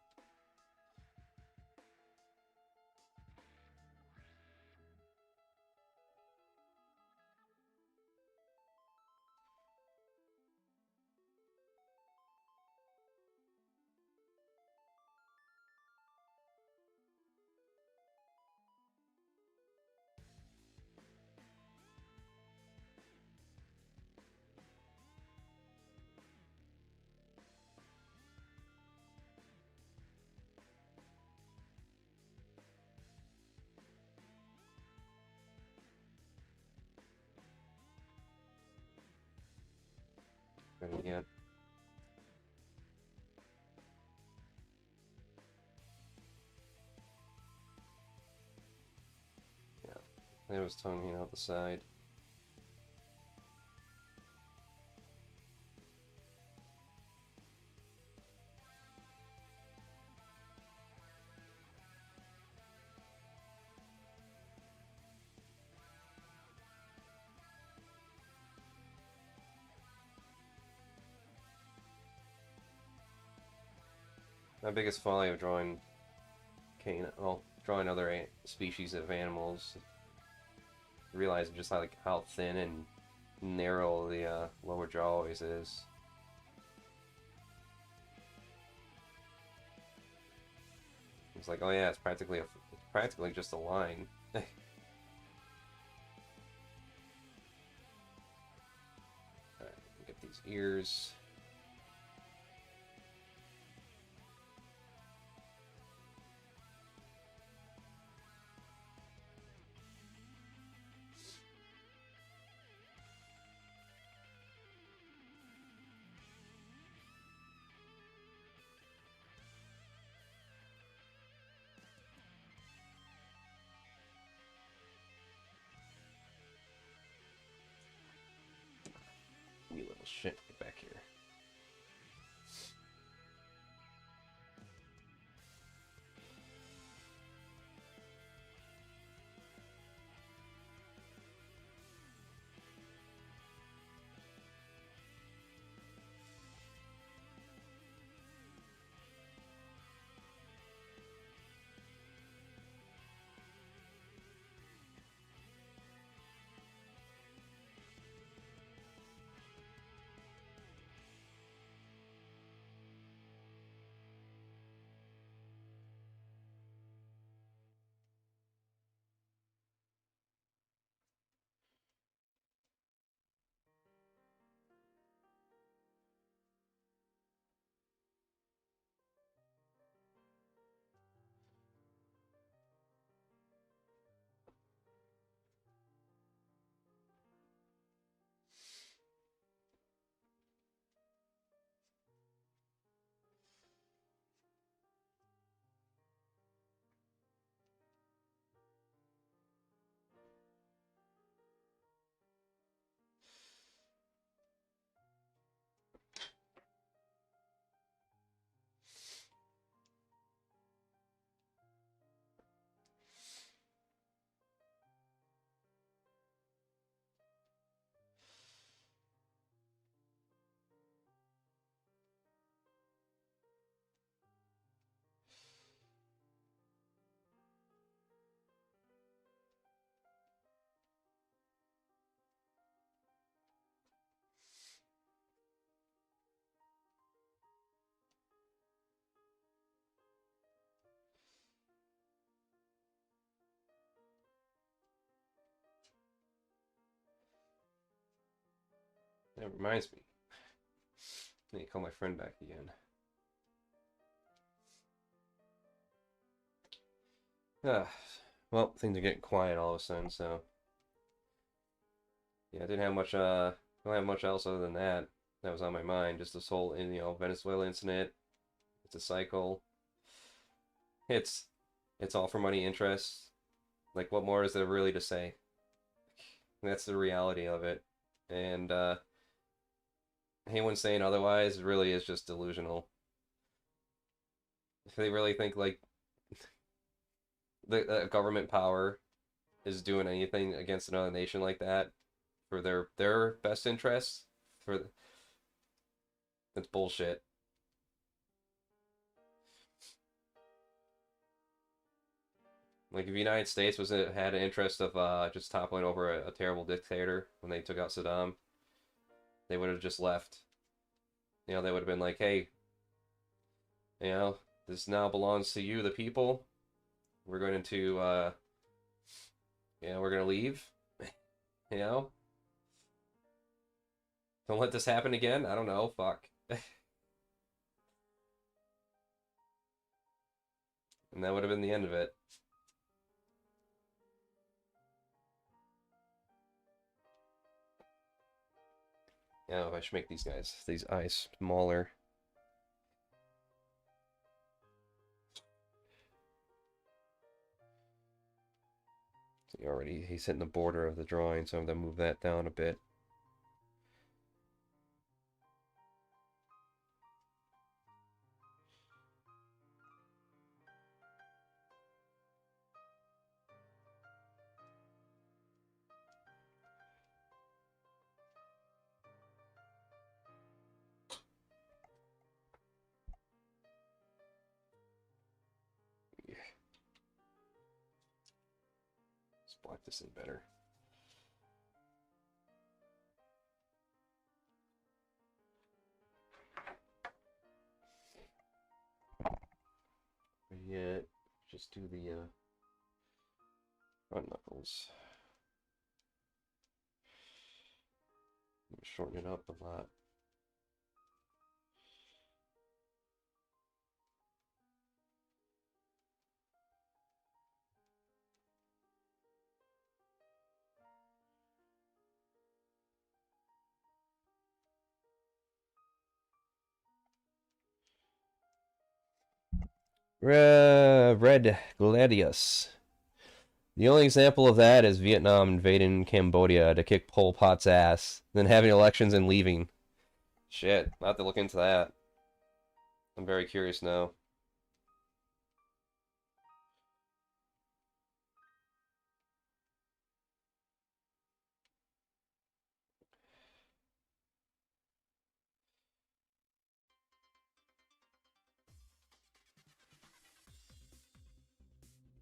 Better yet. Yeah, there was tongue hanging out the side. My biggest folly of drawing drawing other species of animals, realizing just how thin and narrow the lower jaw always is. It's like, oh yeah, it's practically just a line. Alright, get these ears. You little shit, get back here. That reminds me. I need to call my friend back again. Well, things are getting quiet all of a sudden, so yeah, I didn't have much don't have much else other than that was on my mind. Just this whole Venezuela incident. It's a cycle. It's all for money interests. Like, what more is there really to say? That's the reality of it. And anyone saying otherwise really is just delusional. If they really think like the government power is doing anything against another nation like that for their best interests, that's bullshit. Like if the United States had an interest of just toppling over a terrible dictator when they took out Saddam, they would have just left. They would have been like, hey, this now belongs to you, the people. We're going to we're gonna leave. you know, don't let this happen again. I don't know. Fuck. And that would have been the end of it. Yeah, if I should make these eyes smaller. So he's hitting the border of the drawing, so I'm gonna move that down a bit. block this in better. Yeah, just do the front knuckles. Shorten it up a lot. Red Gladius. The only example of that is Vietnam invading Cambodia to kick Pol Pot's ass, then having elections and leaving. Shit, I'll have to look into that. I'm very curious now.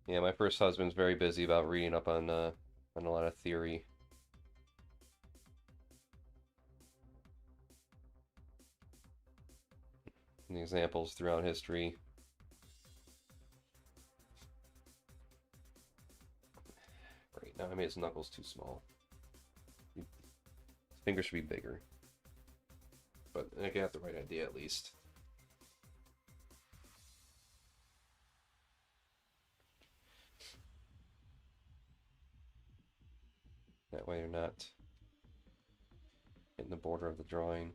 Yeah, my first husband's very busy about reading up on a lot of theory. And examples throughout history. Great, now I made his knuckles too small. His fingers should be bigger. But I got the right idea at least. That way you're not hitting the border of the drawing.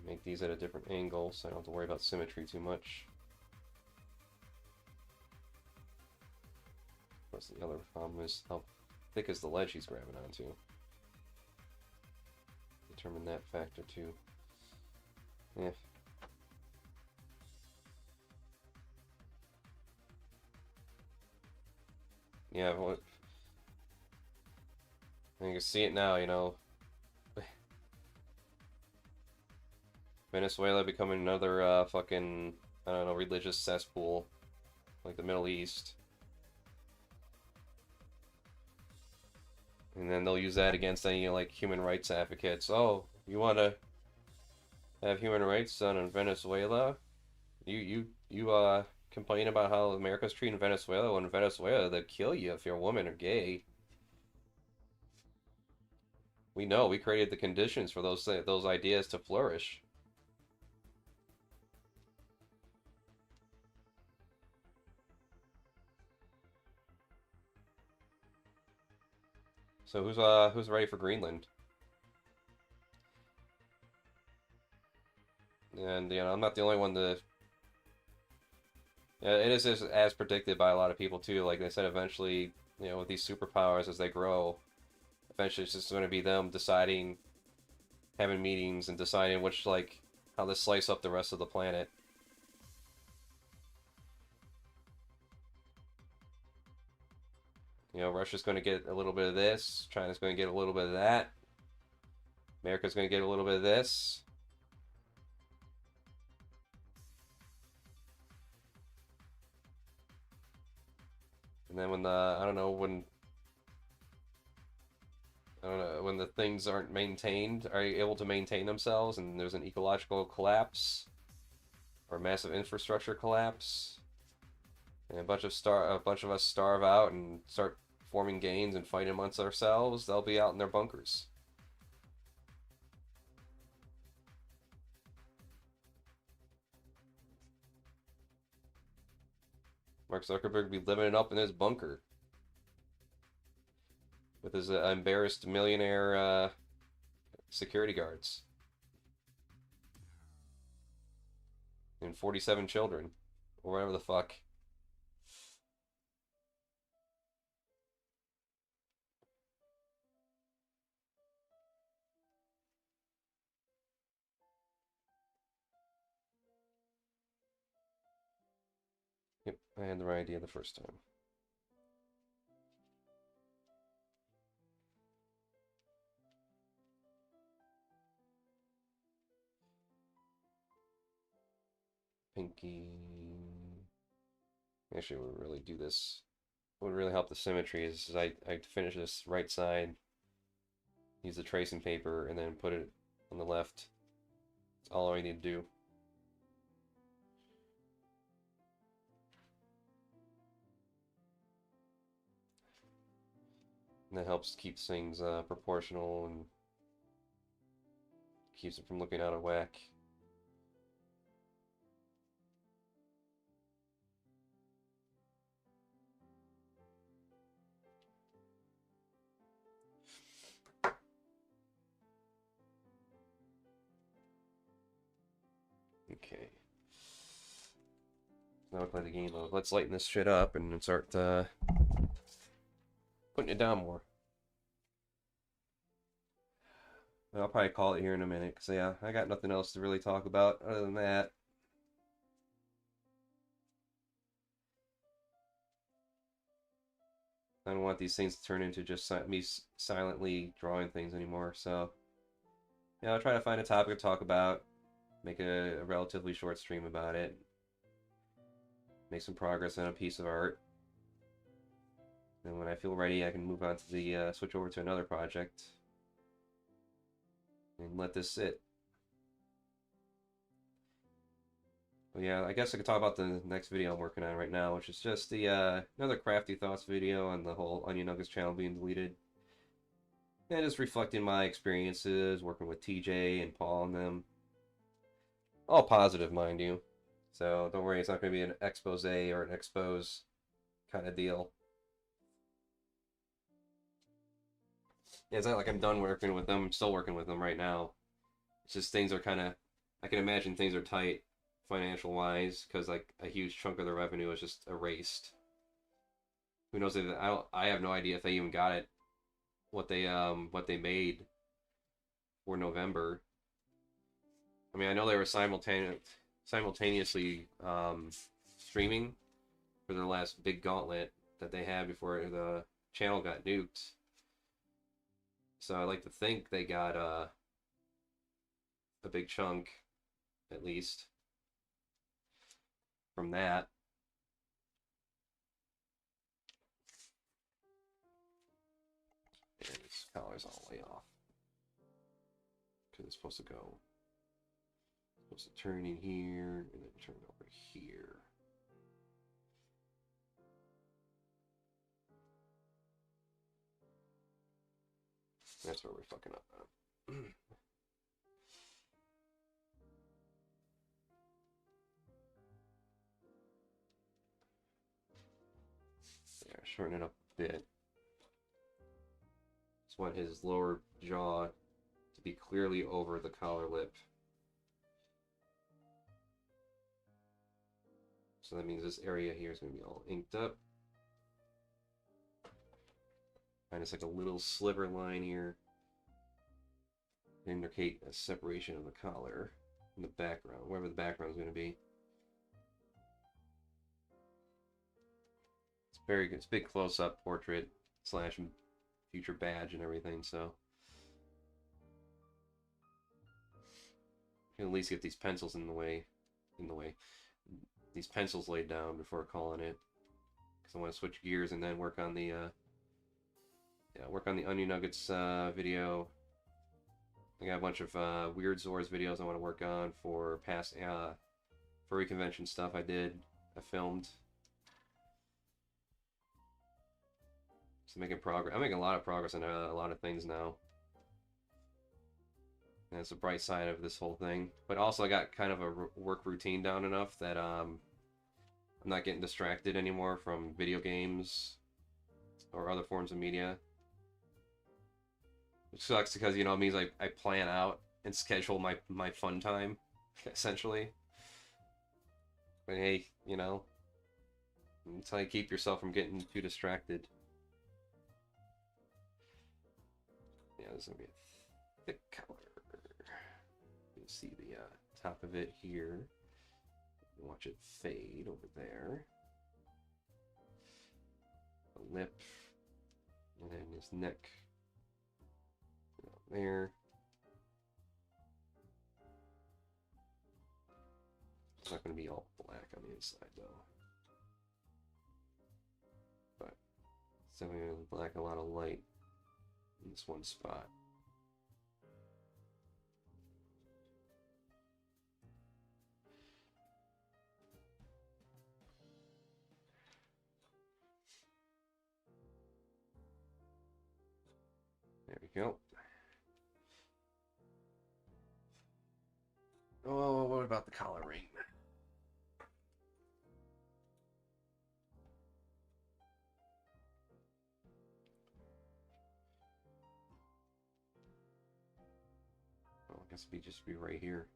Make these at a different angle so I don't have to worry about symmetry too much. Of course, the other problem is how thick is the ledge he's grabbing onto. Determine that factor too. Yeah. Yeah, well, you can see it now, you know. Venezuela becoming another fucking, I don't know, religious cesspool, like the Middle East. And then they'll use that against any, like, human rights advocates. Oh, you want to have human rights done in Venezuela? You complain about how America's treating Venezuela. When in Venezuela, they'd kill you if you're a woman or gay. We know, we created the conditions for those ideas to flourish. So who's ready for Greenland? And you know, I'm not the only one to. Yeah, it is as predicted by a lot of people too. Like they said, eventually, you know, with these superpowers as they grow, eventually it's just going to be them deciding, having meetings and deciding which like how to slice up the rest of the planet. You know, Russia's going to get a little bit of this. China's going to get a little bit of that. America's going to get a little bit of this. And then when I don't know, when the things aren't maintained, are you able to maintain themselves and there's an ecological collapse or massive infrastructure collapse and a bunch of us starve out and start forming gangs and fighting amongst ourselves, they'll be out in their bunkers. Mark Zuckerberg will be living it up in his bunker with his embarrassed millionaire security guards and 47 children or whatever the fuck. I had the right idea the first time. Pinky. Actually, would really do this. What would really help the symmetry is I finish this right side, use the tracing paper, and then put it on the left. That's all I need to do. And that helps keep things proportional and keeps it from looking out of whack. Okay. Now we play the game of let's lighten this shit up and start putting it down more. I'll probably call it here in a minute, because yeah, I got nothing else to really talk about other than that. I don't want these things to turn into just me silently drawing things anymore, so yeah, I'll try to find a topic to talk about, make a relatively short stream about it, make some progress on a piece of art, and when I feel ready, I can move on to the switch over to another project and let this sit. But yeah, I guess I could talk about the next video I'm working on right now, which is just the another Crafty Thoughts video on the whole Onion Nuggets channel being deleted. And just reflecting my experiences working with TJ and Paul and them. All positive, mind you. So don't worry, it's not going to be an expose or an expose kind of deal. Yeah, it's not like I'm done working with them. I'm still working with them right now. It's just things are kind of, I can imagine things are tight financial wise because like a huge chunk of the revenue is just erased. Who knows if I have no idea if they even got it, what they made for November. I mean, I know they were simultaneously streaming for their last big gauntlet that they had before the channel got nuked. So I like to think they got a big chunk, at least, from that. And this color's all the way off. Because it's supposed to go, turn in here, and then turn over here. That's where we're fucking up on. Yeah, shorten it up a bit. Just want his lower jaw to be clearly over the collar lip. So that means this area here is going to be all inked up. And it's like a little sliver line here. Indicate a separation of the collar from the background, wherever the background is going to be. It's very good. It's a big close-up portrait slash future badge and everything, so you can at least get these pencils in the way, these pencils laid down before calling it, because I want to switch gears and then work on the Onion Nuggets video. I got a bunch of Weird Zors videos I want to work on for past furry convention stuff I filmed. So making progress. I'm making a lot of progress on a lot of things now. And it's the bright side of this whole thing. But also I got kind of a work routine down enough that I'm not getting distracted anymore from video games or other forms of media. Which sucks because, you know, it means I plan out and schedule my fun time, essentially. But hey, you know, that's how you keep yourself from getting too distracted. Yeah, this is going to be a thick color. You can see the top of it here. Watch it fade over there. lip, and then his neck there. It's not going to be all black on the inside though, but it's definitely going to black a lot of light in this one spot. There we go. Oh, what about the coloring? Well, I guess it'd just be right here.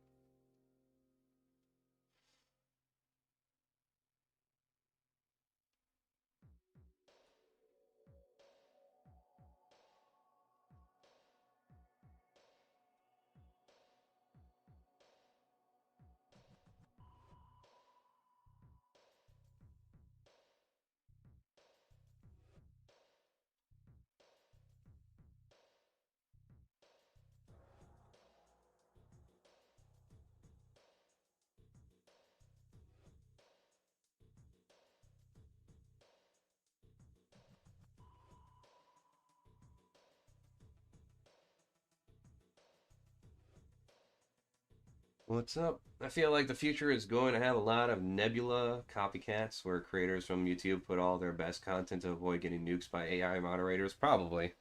What's up? I feel like the future is going to have a lot of Nebula copycats where creators from YouTube put all their best content to avoid getting nuked by AI moderators. Probably.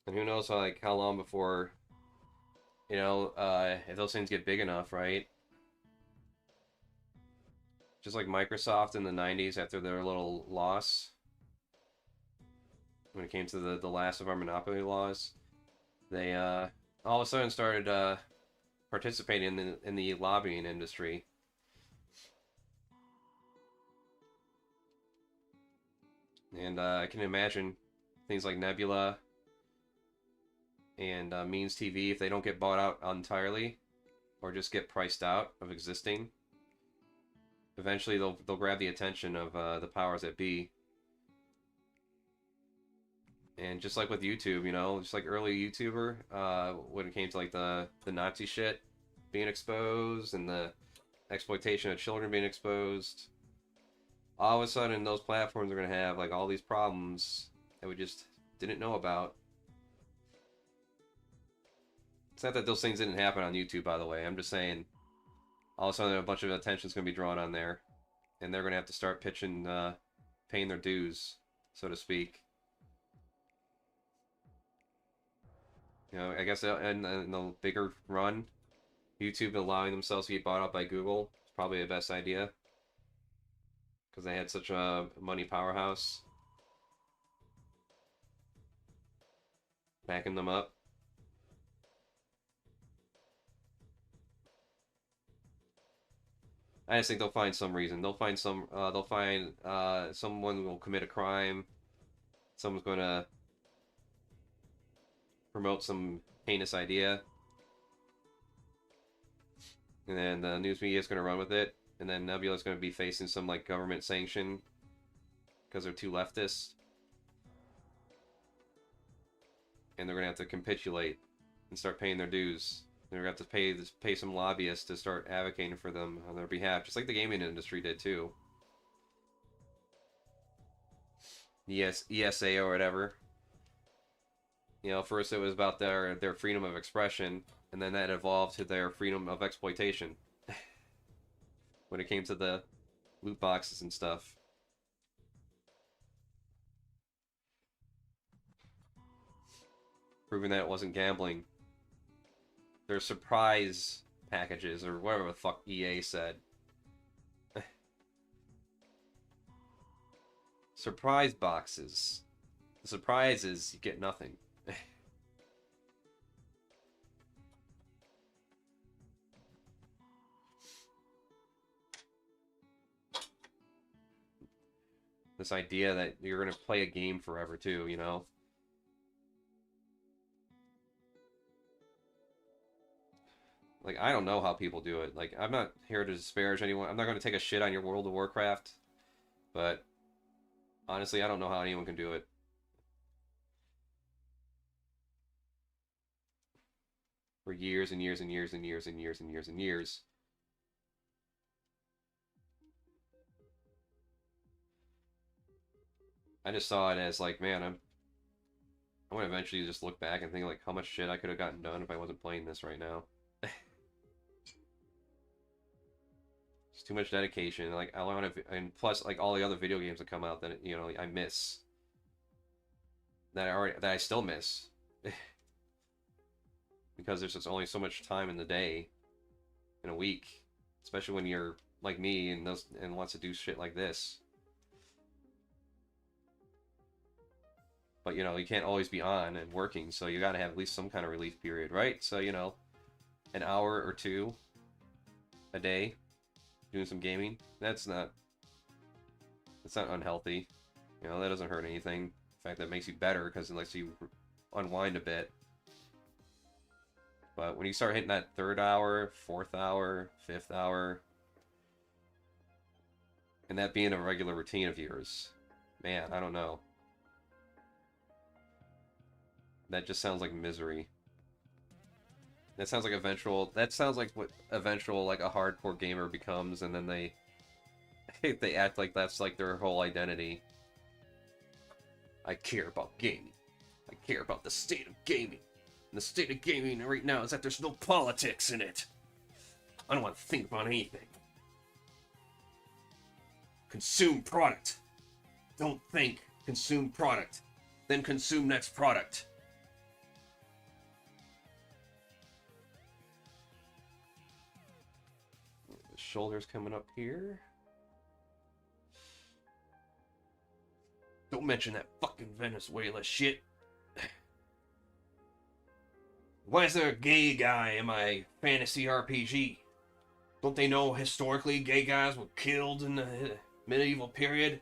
And who knows like how long before, you know, if those things get big enough, right? Just like Microsoft in the 90s after their little loss when it came to the last of our monopoly laws, they all of a sudden started participating in the lobbying industry. And I can imagine things like Nebula and Means TV, if they don't get bought out entirely or just get priced out of existing, eventually they'll grab the attention of the powers that be. And just like with YouTube, you know, just like early YouTuber, when it came to like the Nazi shit being exposed and the exploitation of children being exposed, all of a sudden those platforms are going to have like all these problems that we just didn't know about. It's not that those things didn't happen on YouTube, by the way. I'm just saying all of a sudden a bunch of attention is going to be drawn on there, and they're going to have to start pitching, paying their dues, so to speak. You know, I guess in the bigger run, YouTube allowing themselves to be bought out by Google is probably the best idea, because they had such a money powerhouse backing them up. I just think they'll find some reason. They'll find some. They'll find someone will commit a crime. Someone's going to promote some heinous idea, and then the news media is going to run with it, and then Nebula's going to be facing some like government sanction because they're too leftist, and they're going to have to capitulate and start paying their dues. They're going to have to pay some lobbyists to start advocating for them on their behalf, just like the gaming industry did too. ESA or whatever. You know, first it was about their freedom of expression, and then that evolved to their freedom of exploitation when it came to the loot boxes and stuff. Proving that it wasn't gambling. Their surprise packages, or whatever the fuck EA said. Surprise boxes. The surprise is you get nothing. This idea that you're going to play a game forever too, you know? Like, I don't know how people do it. Like, I'm not here to disparage anyone. I'm not going to take a shit on your World of Warcraft. But Honestly, I don't know how anyone can do it. For years and years and years and years and years and years and years. I just saw it as like, man, I'm gonna eventually just look back and think like how much shit I could have gotten done if I wasn't playing this right now. It's too much dedication. Like I want to, and plus like all the other video games that come out that you know I miss, that I still miss, because there's just only so much time in the day, in a week, especially when you're like me and wants to do shit like this. But you know you can't always be on and working, so you got to have at least some kind of relief period, right? So you know, an hour or two a day doing some gaming. That's not unhealthy. You know, that doesn't hurt anything. In fact, that makes you better because it lets you unwind a bit. But when you start hitting that 3rd hour, 4th hour, 5th hour, and that being a regular routine of yours, man, I don't know. That just sounds like misery. That sounds like that sounds like what eventual like a hardcore gamer becomes, and then they they act like that's like their whole identity. I care about gaming. I care about the state of gaming. And the state of gaming right now is that there's no politics in it. I don't want to think about anything. Consume product. Don't think. Consume product. Then consume next product. The shoulder's coming up here. Don't mention that fucking Venezuela shit. Why is there a gay guy in my fantasy RPG? Don't they know historically gay guys were killed in the medieval period?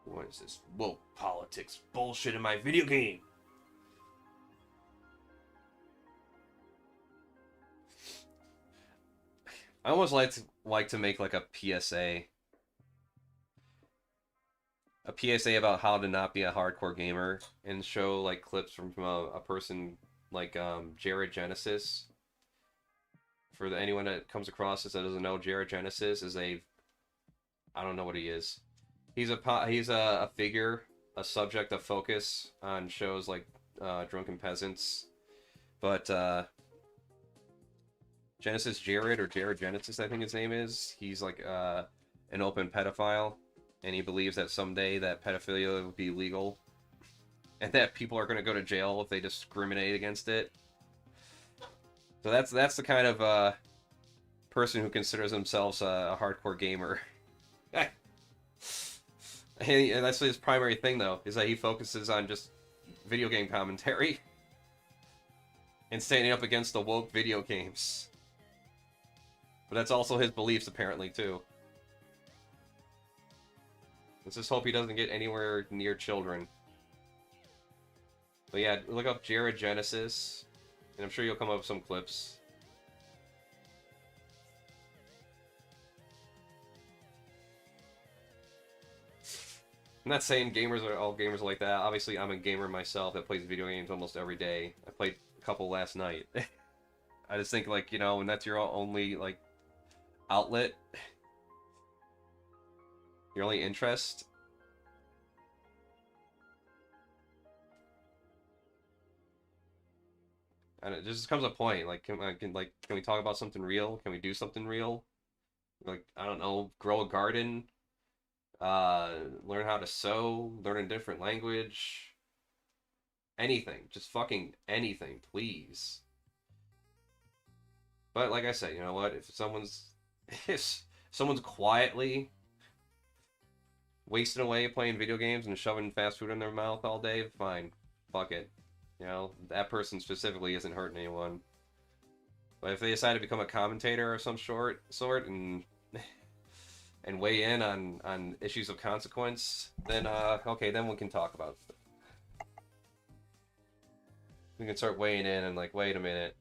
What is this woke politics bullshit in my video game? I almost like to make like a PSA. A PSA about how to not be a hardcore gamer and show like clips from a person like Jared Genesis. For anyone that comes across this that doesn't know, Jared Genesis is I don't know what he is. He's a figure, a subject of focus on shows like Drunken Peasants. But Genesis Jared, or Jared Genesis, I think his name is. He's like an open pedophile, and he believes that someday that pedophilia will be legal, and that people are going to go to jail if they discriminate against it. So that's the kind of person who considers themselves a hardcore gamer. And that's his primary thing, though, is that he focuses on just video game commentary and standing up against the woke video games. But that's also his beliefs, apparently, too. Let's just hope he doesn't get anywhere near children. But yeah, look up Jared Genesis, and I'm sure you'll come up with some clips. I'm not saying all gamers are like that. Obviously, I'm a gamer myself that plays video games almost every day. I played a couple last night. I just think, like, you know, when that's your only, like, outlet, your only interest, and it just comes a point, like, can we talk about something real? Can we do something real? Like, I don't know, grow a garden, learn how to sew, learn a different language, anything, just fucking anything, please. But like I said, you know what? If someone's quietly wasting away playing video games and shoving fast food in their mouth all day, fine, fuck it. You know, that person specifically isn't hurting anyone. But if they decide to become a commentator of some sort and weigh in on issues of consequence, then okay, then we can talk about it. We can start weighing in and like, wait a minute,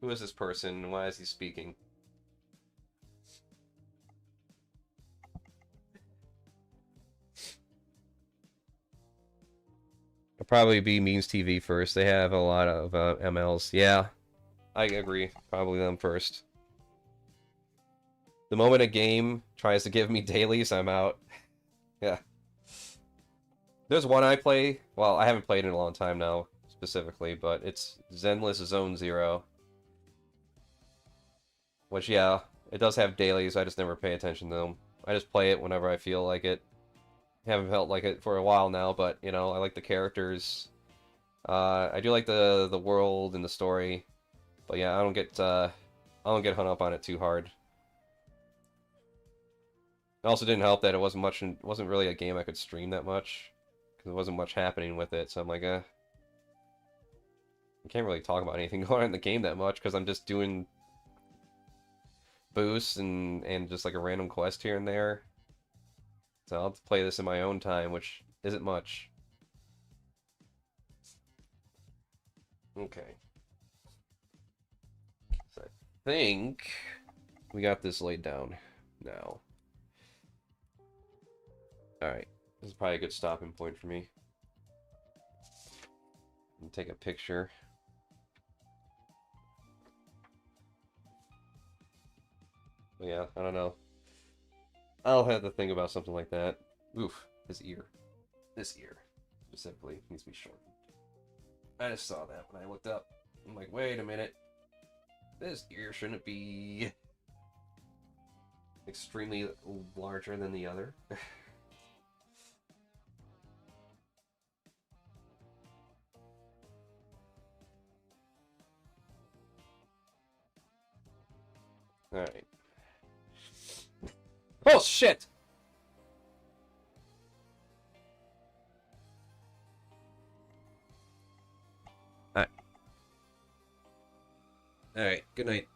who is this person? Why is he speaking? probably be Means TV first. They have a lot of MLs. Yeah, I agree. Probably them first. The moment a game tries to give me dailies, I'm out. Yeah. There's one I play. Well, I haven't played in a long time now, specifically, but it's Zenless Zone Zero. Which, yeah, it does have dailies. I just never pay attention to them. I just play it whenever I feel like it. Haven't felt like it for a while now, but, you know, I like the characters. I do like the world and the story. But yeah, I don't get hung up on it too hard. It also didn't help that it wasn't really a game I could stream that much, because there wasn't much happening with it. So I'm like, I can't really talk about anything going on in the game that much because I'm just doing boosts and just like a random quest here and there. So I'll play this in my own time, which isn't much. Okay. So I think we got this laid down now. Alright. This is probably a good stopping point for me. And take a picture. But yeah, I don't know. I'll have to think about something like that. Oof, his ear. This ear, specifically, needs to be shortened. I just saw that when I looked up. I'm like, wait a minute. This ear shouldn't be extremely larger than the other. Alright. Oh, shit! Alright. Alright, good night.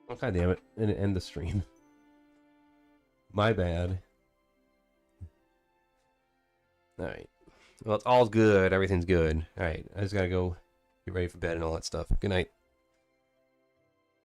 Oh, God damn it. And end the stream. My bad. Alright. Well, it's all good. Everything's good. Alright. I just gotta go get ready for bed and all that stuff. Good night.